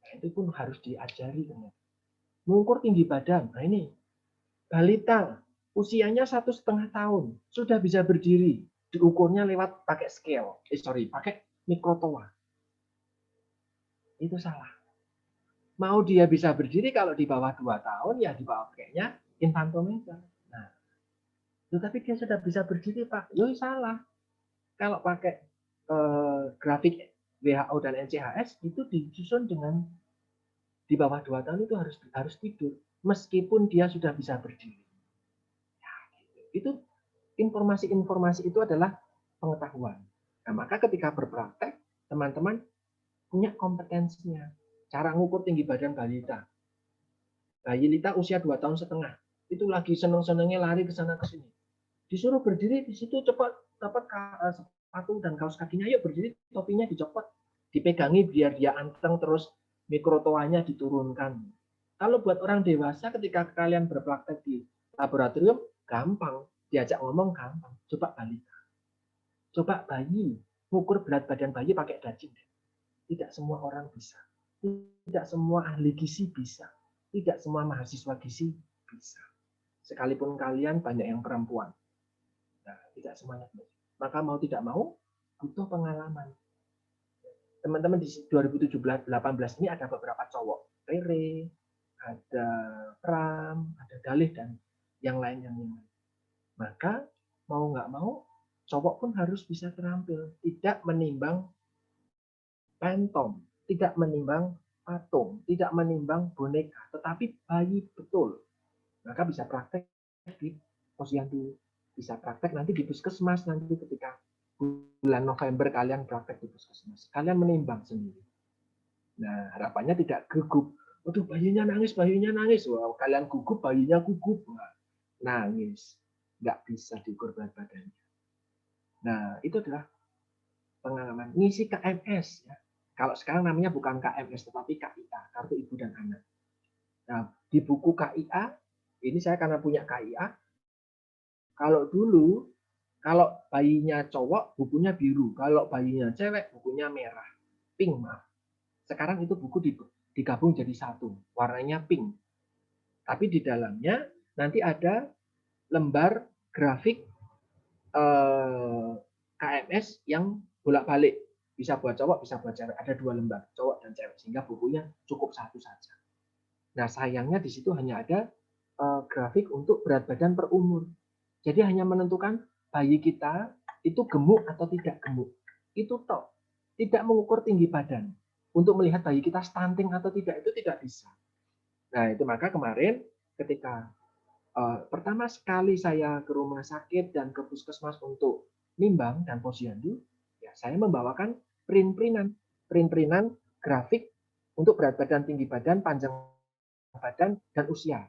Nah, itu pun harus diajari. Mengukur tinggi badan. Nah ini, balita usianya 1,5 tahun sudah bisa berdiri, diukurnya lewat pakai scale, pakai mikrotoa. Itu salah. Mau dia bisa berdiri kalau di bawah 2 tahun, ya di bawah pakainya infantometer. Nah, tapi dia sudah bisa berdiri Pak. Yo salah. Kalau pakai grafik WHO dan NCHS itu disusun dengan di bawah 2 tahun itu harus tidur meskipun dia sudah bisa berdiri. Ya, gitu. Itu informasi-informasi itu adalah pengetahuan. Nah, maka ketika berpraktek, teman-teman punya kompetensinya. Cara ngukur tinggi badan balita. Bayi Lita usia 2,5 tahun, itu lagi seneng-senengnya lari ke sana ke sini. Disuruh berdiri di situ, cepat dapat sepatu dan kaos kakinya, yuk berdiri, topinya dicopot, dipegangi biar dia anteng, terus mikrotoanya diturunkan. Kalau buat orang dewasa ketika kalian berpraktek di laboratorium gampang, diajak ngomong gampang. Coba balita. Coba bayi, ngukur berat badan bayi pakai daging. Tidak semua orang bisa. Tidak semua ahli gizi bisa. Tidak semua mahasiswa gizi bisa. Sekalipun kalian banyak yang perempuan. Nah, tidak semuanya bisa. Maka mau tidak mau, butuh pengalaman. Teman-teman di 2017-18 ini ada beberapa cowok. Rere, ada Pram, ada Galih, dan yang lain. Maka mau nggak mau, cowok pun harus bisa terampil. Tidak menimbang pentom, tidak menimbang patung, tidak menimbang boneka, tetapi bayi betul. Maka bisa praktek di posyandu, bisa praktek nanti di puskesmas nanti ketika bulan November kalian praktek di puskesmas. Kalian menimbang sendiri. Nah, harapannya tidak gugup. Waduh, bayinya nangis, bayinya nangis. Wow, kalian gugup, bayinya gugup. Nah, nangis. Nggak bisa diukur berat badannya. Nah, itu adalah pengalaman. Ngisi KMS. Ya. Kalau sekarang namanya bukan KMS, tetapi KIA, Kartu Ibu dan Anak. Nah, di buku KIA, ini saya karena punya KIA, kalau dulu, kalau bayinya cowok, bukunya biru. Kalau bayinya cewek, bukunya merah. Pink, maaf. Sekarang itu buku digabung jadi satu. Warnanya pink. Tapi di dalamnya nanti ada lembar grafik KMS yang bolak-balik. Bisa buat cowok, bisa buat cewek. Ada 2 lembar, cowok dan cewek. Sehingga bukunya cukup satu saja. Nah, sayangnya di situ hanya ada grafik untuk berat badan per umur. Jadi hanya menentukan bayi kita itu gemuk atau tidak gemuk. Itu toh. Tidak mengukur tinggi badan. Untuk melihat bayi kita stunting atau tidak, itu tidak bisa. Nah, itu maka kemarin ketika pertama sekali saya ke rumah sakit dan ke puskesmas untuk nimbang dan posyandu, ya saya membawakan print-printan grafik untuk berat badan, tinggi badan, panjang badan, dan usia.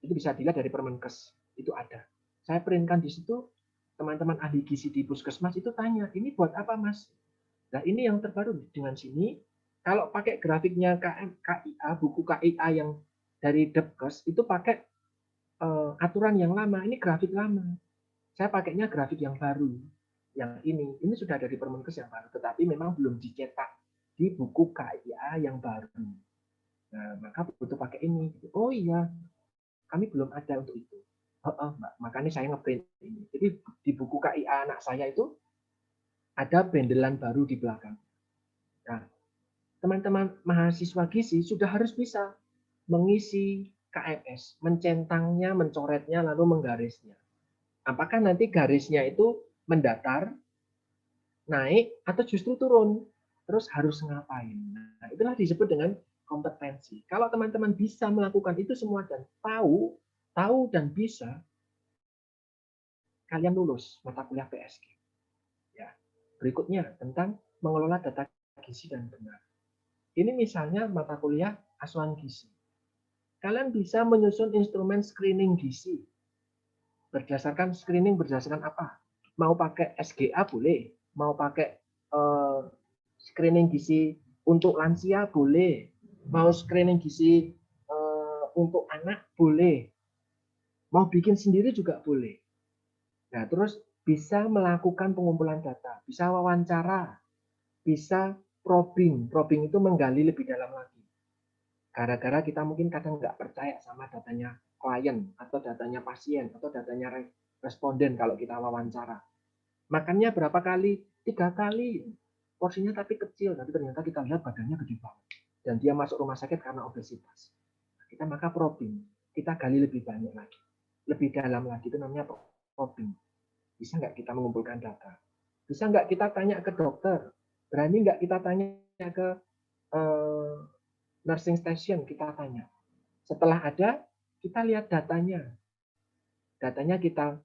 Itu bisa dilihat dari Permenkes, itu ada. Saya printkan di situ, teman-teman ahli gizi di puskesmas itu tanya, ini buat apa mas? Nah ini yang terbaru dengan sini, kalau pakai grafiknya KIA, buku KIA yang dari Depkes, itu pakai aturan yang lama, ini grafik lama. Saya pakainya grafik yang baru. Yang ini sudah dari Permenkes yang baru, tetapi memang belum dicetak di buku KIA yang baru. Nah, maka butuh pakai ini. Oh iya, kami belum ada untuk itu. Makanya saya ngeprint ini. Jadi di buku KIA anak saya itu ada bendelan baru di belakang. Nah, teman-teman mahasiswa gizi sudah harus bisa mengisi KMS, mencentangnya, mencoretnya, lalu menggarisnya. Apakah nanti garisnya itu mendatar, naik, atau justru turun? Terus harus ngapain? Nah, itulah disebut dengan kompetensi. Kalau teman-teman bisa melakukan itu semua dan tahu dan bisa, kalian lulus mata kuliah PSG. Ya. Berikutnya tentang mengelola data gizi dan benar. Ini misalnya mata kuliah asuhan gizi. Kalian bisa menyusun instrumen screening gizi. Berdasarkan apa? Mau pakai SGA boleh, mau pakai screening gizi untuk lansia boleh, mau screening gizi untuk anak boleh, mau bikin sendiri juga boleh. Nah, terus bisa melakukan pengumpulan data, bisa wawancara, bisa probing. Probing itu menggali lebih dalam lagi. Gara-gara kita mungkin kadang nggak percaya sama datanya klien, atau datanya pasien, atau datanya responden kalau kita wawancara. Makannya berapa kali? 3 kali. Porsinya tapi kecil, tapi ternyata kita lihat badannya gede banget. Dan dia masuk rumah sakit karena obesitas. Kita maka probing. Kita gali lebih banyak lagi. Lebih dalam lagi, itu namanya probing. Bisa nggak kita mengumpulkan data? Bisa nggak kita tanya ke dokter? Berani nggak kita tanya ke nursing station? Kita tanya. Setelah ada, kita lihat datanya. Datanya kita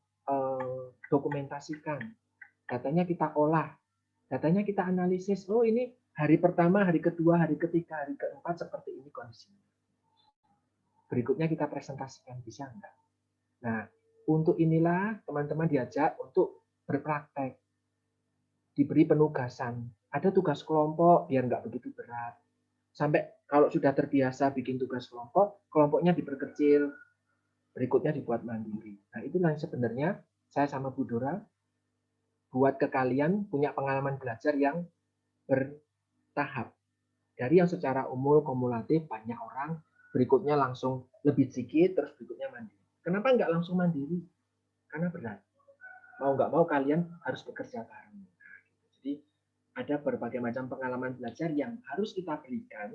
dokumentasikan. Datanya kita olah. Datanya kita analisis. Oh ini hari pertama, hari kedua, hari ketiga, hari keempat seperti ini kondisinya. Berikutnya kita presentasikan, bisa enggak? Nah, untuk inilah teman-teman diajak untuk berpraktek. Diberi penugasan. Ada tugas kelompok biar enggak begitu berat. Sampai kalau sudah terbiasa bikin tugas kelompok, kelompoknya diperkecil, berikutnya dibuat mandiri. Nah, itulah yang sebenarnya saya sama Bu Dora buat ke kalian punya pengalaman belajar yang bertahap. Dari yang secara umum kumulatif banyak orang, berikutnya langsung lebih sedikit, terus berikutnya mandiri. Kenapa nggak langsung mandiri? Karena berat. Mau nggak mau kalian harus bekerja bareng. Jadi ada berbagai macam pengalaman belajar yang harus kita berikan,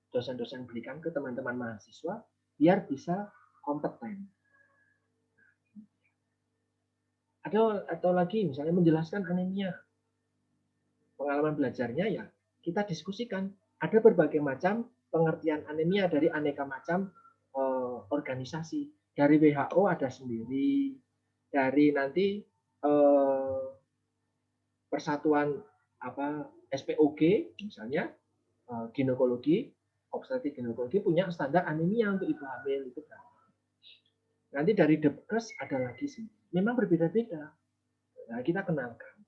dosen-dosen berikan ke teman-teman mahasiswa, biar bisa kompeten. Atau lagi misalnya menjelaskan anemia. Pengalaman belajarnya ya kita diskusikan. Ada berbagai macam pengertian anemia dari aneka macam organisasi. Dari WHO ada sendiri, dari nanti persatuan SPOG misalnya ginekologi, obstetrik ginekologi punya standar anemia untuk ibu hamil itu kan. Nanti dari Depkes ada lagi sih. Memang berbeda-beda. Nah, kita kenalkan.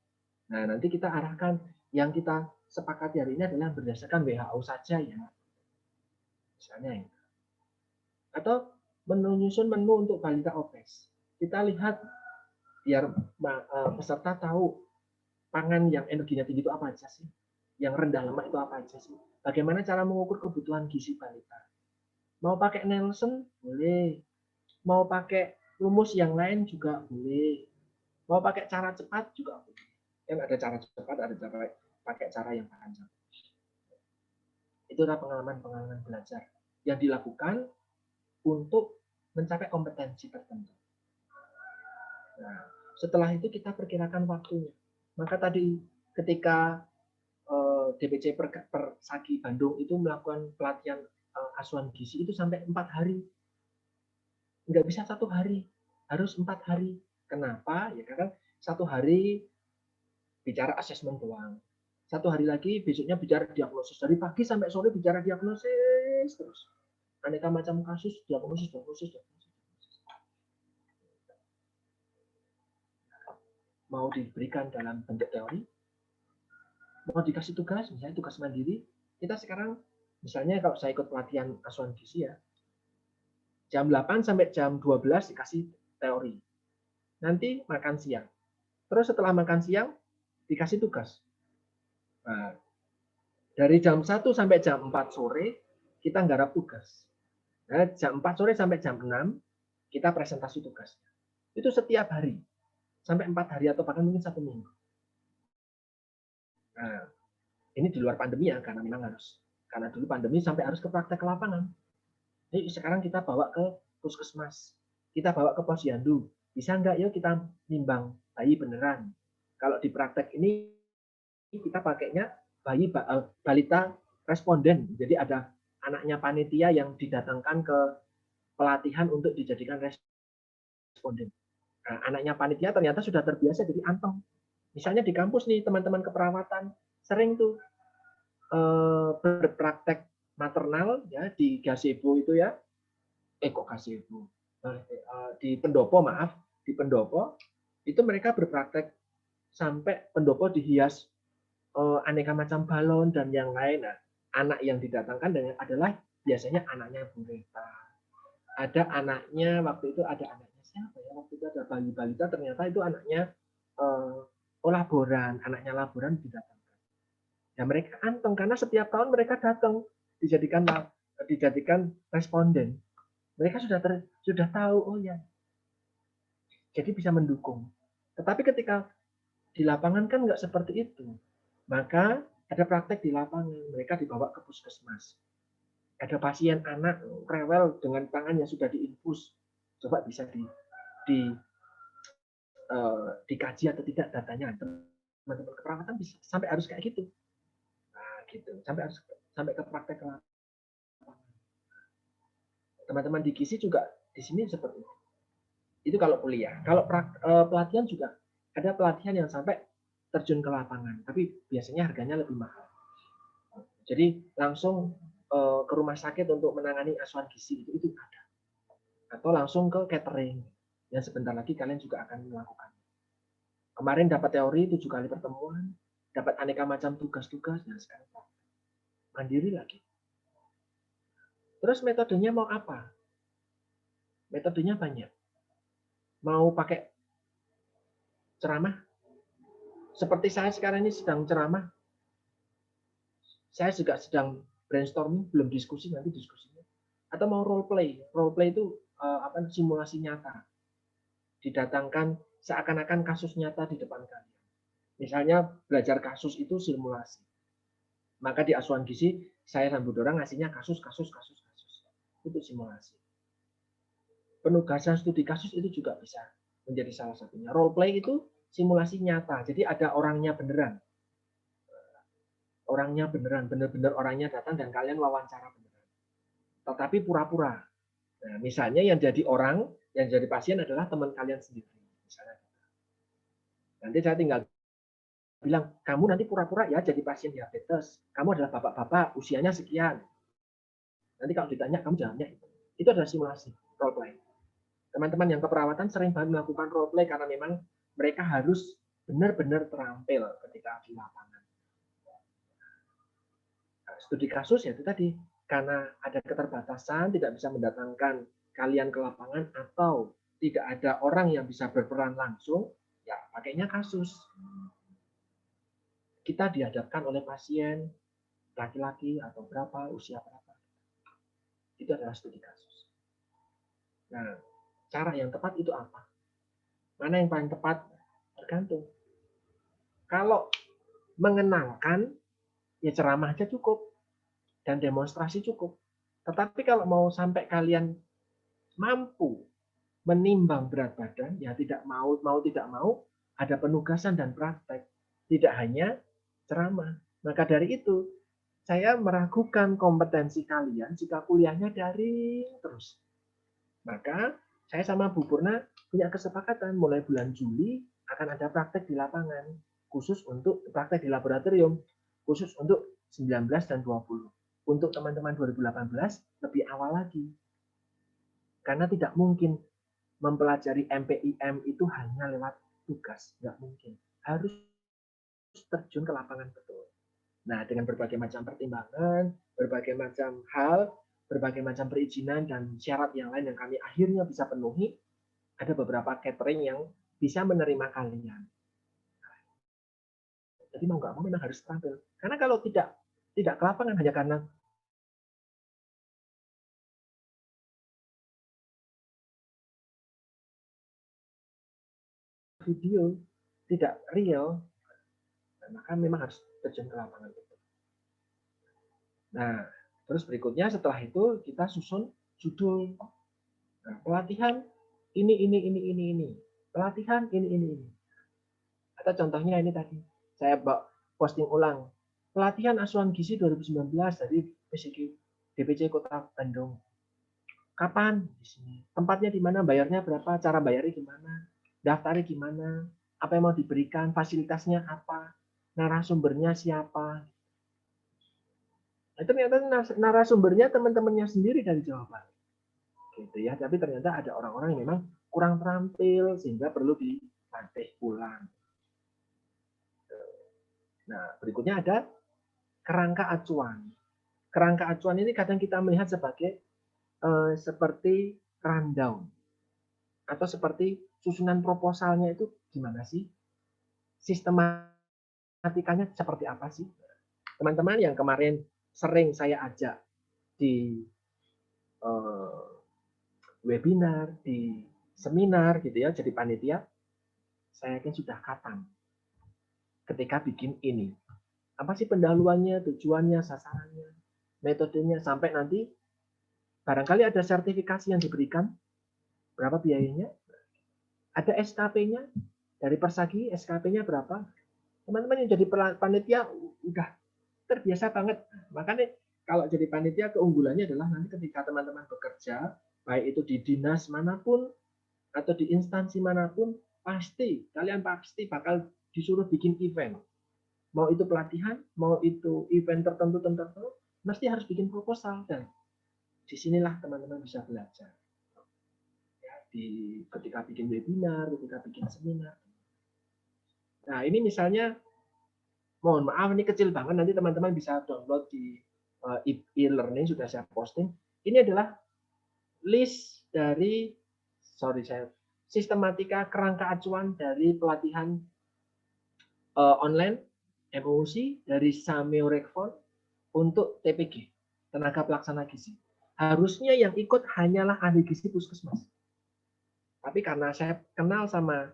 Nah, nanti kita arahkan yang kita sepakati hari ini adalah berdasarkan WHO saja ya. Misalnya ya. Atau menyusun menu untuk balita obes. Kita lihat biar peserta tahu pangan yang energinya tinggi itu apa aja sih? Yang rendah lemak itu apa aja sih? Bagaimana cara mengukur kebutuhan gizi balita? Mau pakai Nielsen? Boleh. Mau pakai rumus yang lain juga boleh. Mau pakai cara cepat juga boleh. Yang ada cara cepat, ada cara pakai cara yang panjang. Itu adalah pengalaman-pengalaman belajar yang dilakukan untuk mencapai kompetensi tertentu. Nah, setelah itu kita perkirakan waktunya. Maka tadi ketika DPC Persagi Bandung itu melakukan pelatihan asuhan gizi itu sampai 4 hari. Nggak bisa 1 hari, harus 4 hari. Kenapa? Ya karena 1 hari bicara asesmen doang. 1 hari lagi besoknya bicara diagnosis. Dari pagi sampai sore bicara diagnosis terus. Aneka macam kasus, diagnosis. Mau diberikan dalam bentuk teori, mau dikasih tugas, misalnya tugas mandiri, kita sekarang, misalnya kalau saya ikut pelatihan asuhan gizi ya, jam 8 sampai jam 12 dikasih teori. Nanti makan siang. Terus setelah makan siang, dikasih tugas. Nah, dari jam 1 sampai jam 4 sore, kita nggarap tugas. Nah, jam 4 sore sampai jam 6, kita presentasi tugas. Itu setiap hari. Sampai 4 hari atau bahkan mungkin 1 minggu. Nah, ini di luar pandemi ya, karena memang harus. Karena dulu pandemi sampai harus ke praktek ke lapangan. Jadi sekarang kita bawa ke puskesmas. Kita bawa ke posyandu. Bisa nggak yuk kita nimbang bayi beneran. Kalau di praktek ini kita pakainya bayi balita responden. Jadi ada anaknya panitia yang didatangkan ke pelatihan untuk dijadikan responden. Nah, anaknya panitia ternyata sudah terbiasa jadi anteng. Misalnya di kampus nih teman-teman keperawatan sering tuh berpraktek maternal ya di gazebo itu ya. Kok gazebo? Di pendopo maaf, di pendopo itu mereka berpraktek sampai pendopo dihias aneka macam balon dan yang lain. Nah, anak yang didatangkan adalah biasanya anaknya Bu Rita. Ada anaknya waktu itu ada anaknya siapa ya? Waktu itu ada bayi balita ternyata itu anaknya laboran, anaknya laboran didatangkan. Ya mereka anteng karena setiap tahun mereka datang dijadikan responden. Mereka sudah tahu oh ya. Jadi bisa mendukung. Tetapi ketika di lapangan kan nggak seperti itu. Maka ada praktek di lapangan, mereka dibawa ke puskesmas. Ada pasien anak rewel dengan tangan yang sudah diinfus. Coba bisa dikaji atau tidak datanya. Teman-teman keperawatan bisa sampai harus kayak gitu. Nah, gitu. Sampai ke praktek ke lapangan. Teman-teman di gizi juga di sini seperti itu. Itu kalau kuliah. Kalau pelatihan juga ada pelatihan yang sampai terjun ke lapangan, tapi biasanya harganya lebih mahal. Jadi langsung ke rumah sakit untuk menangani asuhan gizi itu ada. Atau langsung ke catering yang sebentar lagi kalian juga akan melakukan. Kemarin dapat teori 7 kali pertemuan, dapat aneka macam tugas-tugas, dan sekarang mandiri lagi. Terus metodenya mau apa? Metodenya banyak. Mau pakai ceramah, Seperti saya sekarang ini sedang ceramah, saya juga sedang brainstorming, belum diskusi, nanti diskusinya. Atau mau role play. Role play itu simulasi nyata. Didatangkan seakan-akan kasus nyata di depan kalian. Misalnya belajar kasus itu simulasi. Maka di asuhan gizi, saya dan Bu Dora ngasihnya kasus. Itu simulasi. Penugasan studi kasus itu juga bisa menjadi salah satunya. Role play itu simulasi nyata. Jadi ada orangnya beneran. Orangnya beneran, bener-bener orangnya datang dan kalian wawancara beneran. Tetapi pura-pura. Nah, misalnya yang jadi orang, yang jadi pasien adalah teman kalian sendiri. Misalnya. Nanti saya tinggal bilang, kamu nanti pura-pura ya jadi pasien diabetes. Kamu adalah bapak-bapak, usianya sekian. Nanti kalau ditanya, kamu jawabnya itu. Itu adalah simulasi, role play. Teman-teman yang keperawatan sering banget melakukan role play karena memang mereka harus benar-benar terampil ketika di lapangan. Studi kasus ya itu tadi, karena ada keterbatasan, tidak bisa mendatangkan kalian ke lapangan atau tidak ada orang yang bisa berperan langsung, ya pakainya kasus. Kita dihadapkan oleh pasien laki-laki atau berapa, usia berapa. Itu adalah studi kasus. Nah, cara yang tepat itu apa? Mana yang paling tepat? Tergantung. Kalau mengenalkan, ya ceramah aja cukup. Dan demonstrasi cukup. Tetapi kalau mau sampai kalian mampu menimbang berat badan, ya tidak mau tidak mau, ada penugasan dan praktek. Tidak hanya ceramah. Maka dari itu, saya meragukan kompetensi kalian jika kuliahnya daring terus. Maka saya sama Bu Purna punya kesepakatan mulai bulan Juli akan ada praktek di lapangan, khusus untuk praktek di laboratorium, khusus untuk 19 dan 20. Untuk teman-teman 2018 lebih awal lagi. Karena tidak mungkin mempelajari MPIM itu hanya lewat tugas, nggak mungkin. Harus terjun ke lapangan betul. Nah, dengan berbagai macam pertimbangan, berbagai macam hal, berbagai macam perizinan dan syarat yang lain yang kami akhirnya bisa penuhi, ada beberapa catering yang bisa menerima kalian. Jadi mau nggak mau memang harus tampil. Karena kalau tidak ke lapangan hanya karena video tidak real, maka memang harus terjun ke lapangan. Nah, terus berikutnya setelah itu kita susun judul. Nah, pelatihan ini. Pelatihan ini. Atau contohnya ini tadi, saya posting ulang. Pelatihan asuhan gizi 2019 dari DPC Kota Bandung. Kapan? Di sini. Tempatnya di mana? Bayarnya berapa? Cara bayarnya gimana? Daftarnya gimana? Apa yang mau diberikan? Fasilitasnya apa? Narasumbernya siapa? Nah, ternyata narasumbernya teman-temannya sendiri dari Jawa Barat. Gitu ya. Tapi ternyata ada orang-orang yang memang kurang terampil sehingga perlu dilatih ulang. Nah, berikutnya ada kerangka acuan. Kerangka acuan ini kadang kita melihat sebagai seperti rundown atau seperti susunan proposalnya itu gimana sih? Sistematikanya seperti apa sih? Teman-teman yang kemarin sering saya ajak di webinar, di seminar gitu ya, jadi panitia, saya yakin sudah kapan ketika bikin ini. Apa sih pendahuluannya, tujuannya, sasarannya, metodenya, sampai nanti barangkali ada sertifikasi yang diberikan, berapa biayanya, ada SKP-nya, dari Persagi SKP-nya berapa, teman-teman yang jadi panitia udah terbiasa banget. Makanya kalau jadi panitia keunggulannya adalah nanti ketika teman-teman bekerja, baik itu di dinas manapun atau di instansi manapun, kalian pasti bakal disuruh bikin event. Mau itu pelatihan, mau itu event tertentu, mesti harus bikin proposal. Dan disinilah teman-teman bisa belajar. Ya, ketika bikin webinar, ketika bikin seminar. Nah, ini misalnya, mohon maaf, ini kecil banget, nanti teman-teman bisa download di e-learning, sudah saya posting. Ini adalah list dari, sistematika kerangka acuan dari pelatihan online MOC dari Sameo Rekfon untuk TPG, tenaga pelaksana gizi. Harusnya yang ikut hanyalah ahli gizi puskesmas. Tapi karena saya kenal sama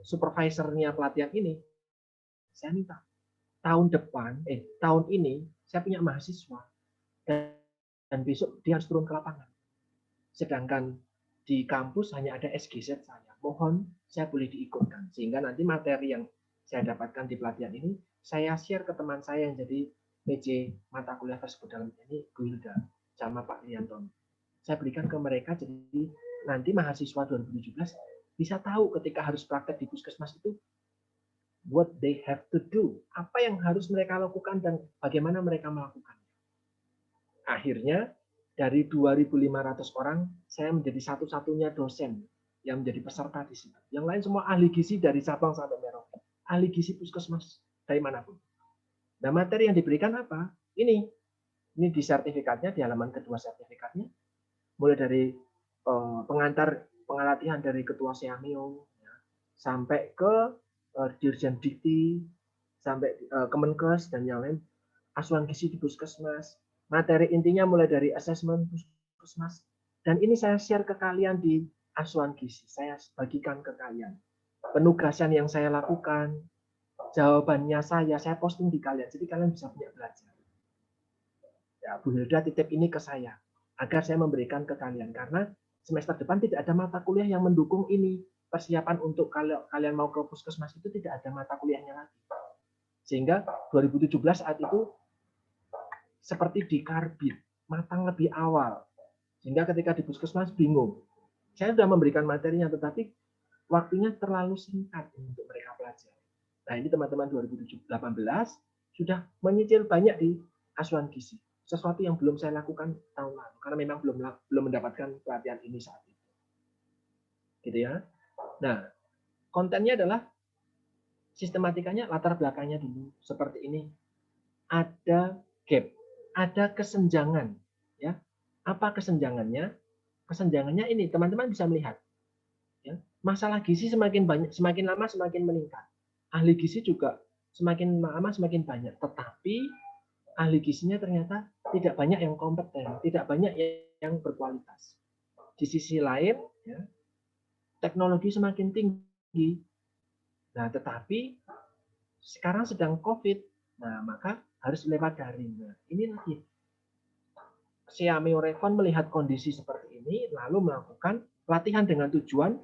supervisornya pelatihan ini, saya minta tahun ini saya punya mahasiswa dan besok dia harus turun ke lapangan. Sedangkan di kampus hanya ada SGZ saya. Mohon saya boleh diikutkan sehingga nanti materi yang saya dapatkan di pelatihan ini saya share ke teman saya yang jadi PJ mata kuliah tersebut dalam ini Bu Hilda sama Pak Rianton. Saya berikan ke mereka jadi nanti mahasiswa 2017 bisa tahu ketika harus praktek di puskesmas itu what they have to do, apa yang harus mereka lakukan dan bagaimana mereka melakukannya. Akhirnya dari 2.500 orang, saya menjadi satu-satunya dosen yang menjadi peserta di situ. Yang lain semua ahli gizi dari Sabang sampai Merauke. Ahli gizi puskesmas dari manapun. Nah, materi yang diberikan apa? Ini di sertifikatnya, di halaman kedua sertifikatnya. Mulai dari pengantar pengelatihan dari Ketua Seameo, ya, sampai ke Dirjen Dikti, sampai Kemenkes dan yang lain, asuhan gizi di puskesmas. Materi intinya mulai dari asesmen puskesmas. Dan ini saya share ke kalian di asuhan gizi. Saya bagikan ke kalian. Penugasan yang saya lakukan, jawabannya saya posting di kalian. Jadi kalian bisa punya belajar. Ya, Bu Hilda titip ini ke saya. Agar saya memberikan ke kalian. Karena semester depan tidak ada mata kuliah yang mendukung ini. Persiapan untuk kalau kalian mau ke puskesmas itu tidak ada mata kuliahnya lagi. Sehingga 2017 saat itu seperti dikarbit, matang lebih awal. Sehingga ketika di puskesmas bingung. Saya sudah memberikan materinya, tetapi waktunya terlalu singkat untuk mereka pelajari. Nah, ini teman-teman 2018 sudah menyicil banyak di asuhan gizi. Sesuatu yang belum saya lakukan tahun lalu, karena memang belum mendapatkan pelatihan ini saat itu. Gitu ya. Nah, kontennya adalah sistematikanya, latar belakangnya dulu seperti ini. Ada gap, ada kesenjangan, ya. Apa kesenjangannya? Kesenjangannya ini teman-teman bisa melihat, ya. Masalah gizi semakin banyak, semakin lama semakin meningkat. Ahli gizi juga semakin lama semakin banyak, tetapi ahli gizinya ternyata tidak banyak yang kompeten, tidak banyak yang berkualitas. Di sisi lain, ya, teknologi semakin tinggi. Nah, tetapi sekarang sedang COVID, nah maka harus lewat daring. Nah, ini lagi Xiaomi Oregon melihat kondisi seperti ini, lalu melakukan pelatihan dengan tujuan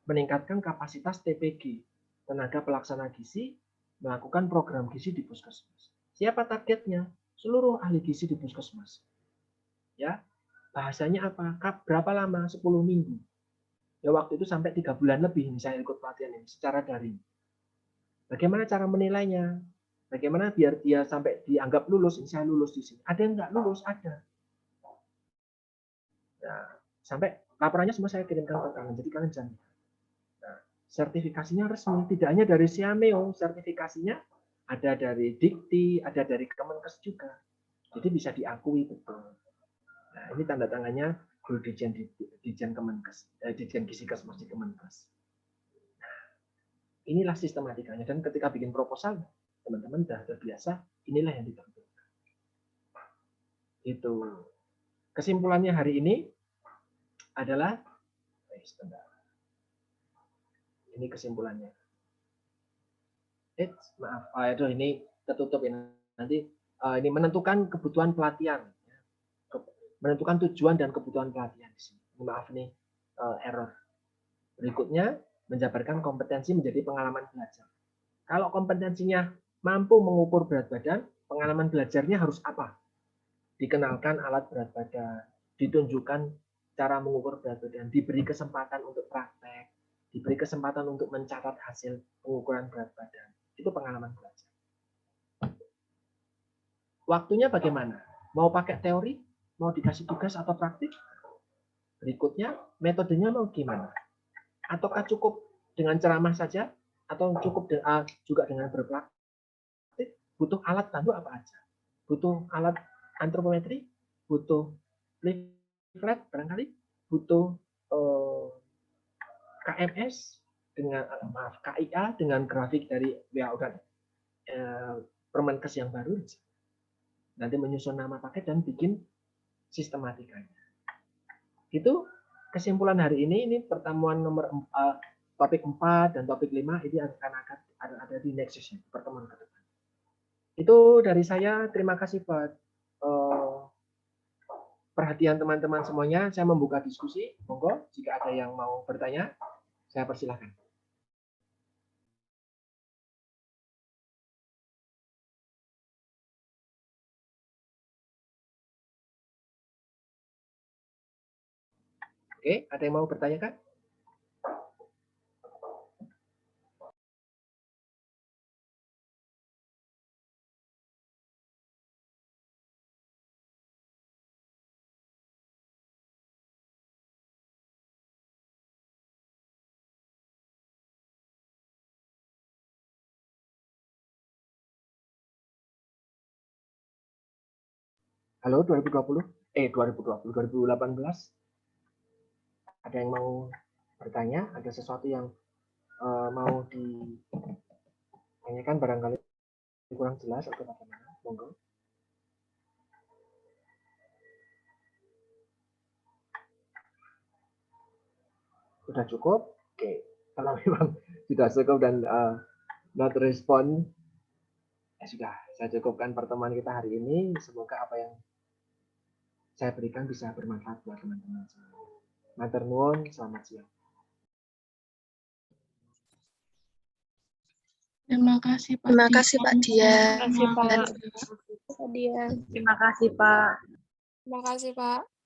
meningkatkan kapasitas TPG, tenaga pelaksana gizi, melakukan program gizi di puskesmas. Siapa targetnya? Seluruh ahli gizi di puskesmas. Ya, bahasanya apa? Berapa lama? 10 minggu. Ya waktu itu sampai 3 bulan lebih saya ikut pelatihan ini secara daring. Bagaimana cara menilainya? Bagaimana biar dia sampai dianggap lulus? Saya lulus di sini. Ada yang nggak lulus? Ada. Nah, sampai laporannya semua saya kirimkan ke kalian. Jadi kalian jangan. Nah, sertifikasinya resmi. Tidak hanya dari Siameo, sertifikasinya ada dari Dikti, ada dari Kemenkes juga. Jadi bisa diakui betul. Nah, ini tanda tangannya Guru Dijen Kemenkes, Dijen Gisikesmas di Kemenkes. Inilah sistematikanya, dan ketika bikin proposal teman-teman sudah terbiasa, inilah yang ditampilkan. Itu kesimpulannya hari ini adalah ini kesimpulannya. Maaf, aduh ini tertutup ini. Nanti ini menentukan kebutuhan pelatihan, menentukan tujuan dan kebutuhan pelatihan di sini. Maaf nih error. Berikutnya menjabarkan kompetensi menjadi pengalaman belajar. Kalau kompetensinya mampu mengukur berat badan, pengalaman belajarnya harus apa? Dikenalkan alat berat badan, ditunjukkan cara mengukur berat badan, diberi kesempatan untuk praktek, diberi kesempatan untuk mencatat hasil pengukuran berat badan. Itu pengalaman belajar. Waktunya bagaimana? Mau pakai teori? Mau dikasih tugas atau praktik? Berikutnya, metodenya mau gimana? Ataukah cukup dengan ceramah saja? Atau cukup juga dengan berpraktik? Butuh alat bantu apa aja? Butuh alat antropometri? Butuh leaflet barangkali? Butuh KMS? dengan KIA dengan grafik dari WHO dan Permenkes yang baru, nanti menyusun nama paket dan bikin sistematikanya. Itu kesimpulan hari ini pertemuan nomor topik 4 dan topik 5 ini akan ada di next session, pertemuan ke depan. Itu dari saya, terima kasih buat perhatian teman-teman semuanya. Saya membuka diskusi, monggo jika ada yang mau bertanya, saya persilahkan. Oke, ada yang mau bertanya kan? Halo 2018. Ada yang mau bertanya? Ada sesuatu yang mau ditanyakan barangkali kurang jelas atau bagaimana? Monggo. Sudah cukup? Oke. Kalau memang sudah cukup dan not respond, ya sudah. Saya cukupkan pertemuan kita hari ini. Semoga apa yang saya berikan bisa bermanfaat buat teman-teman semua. Matur nuwun, selamat siang. Terima kasih Pak Terima kasih Pak Dian. Terima kasih Pak. Terima kasih Pak. Terima kasih, Pak.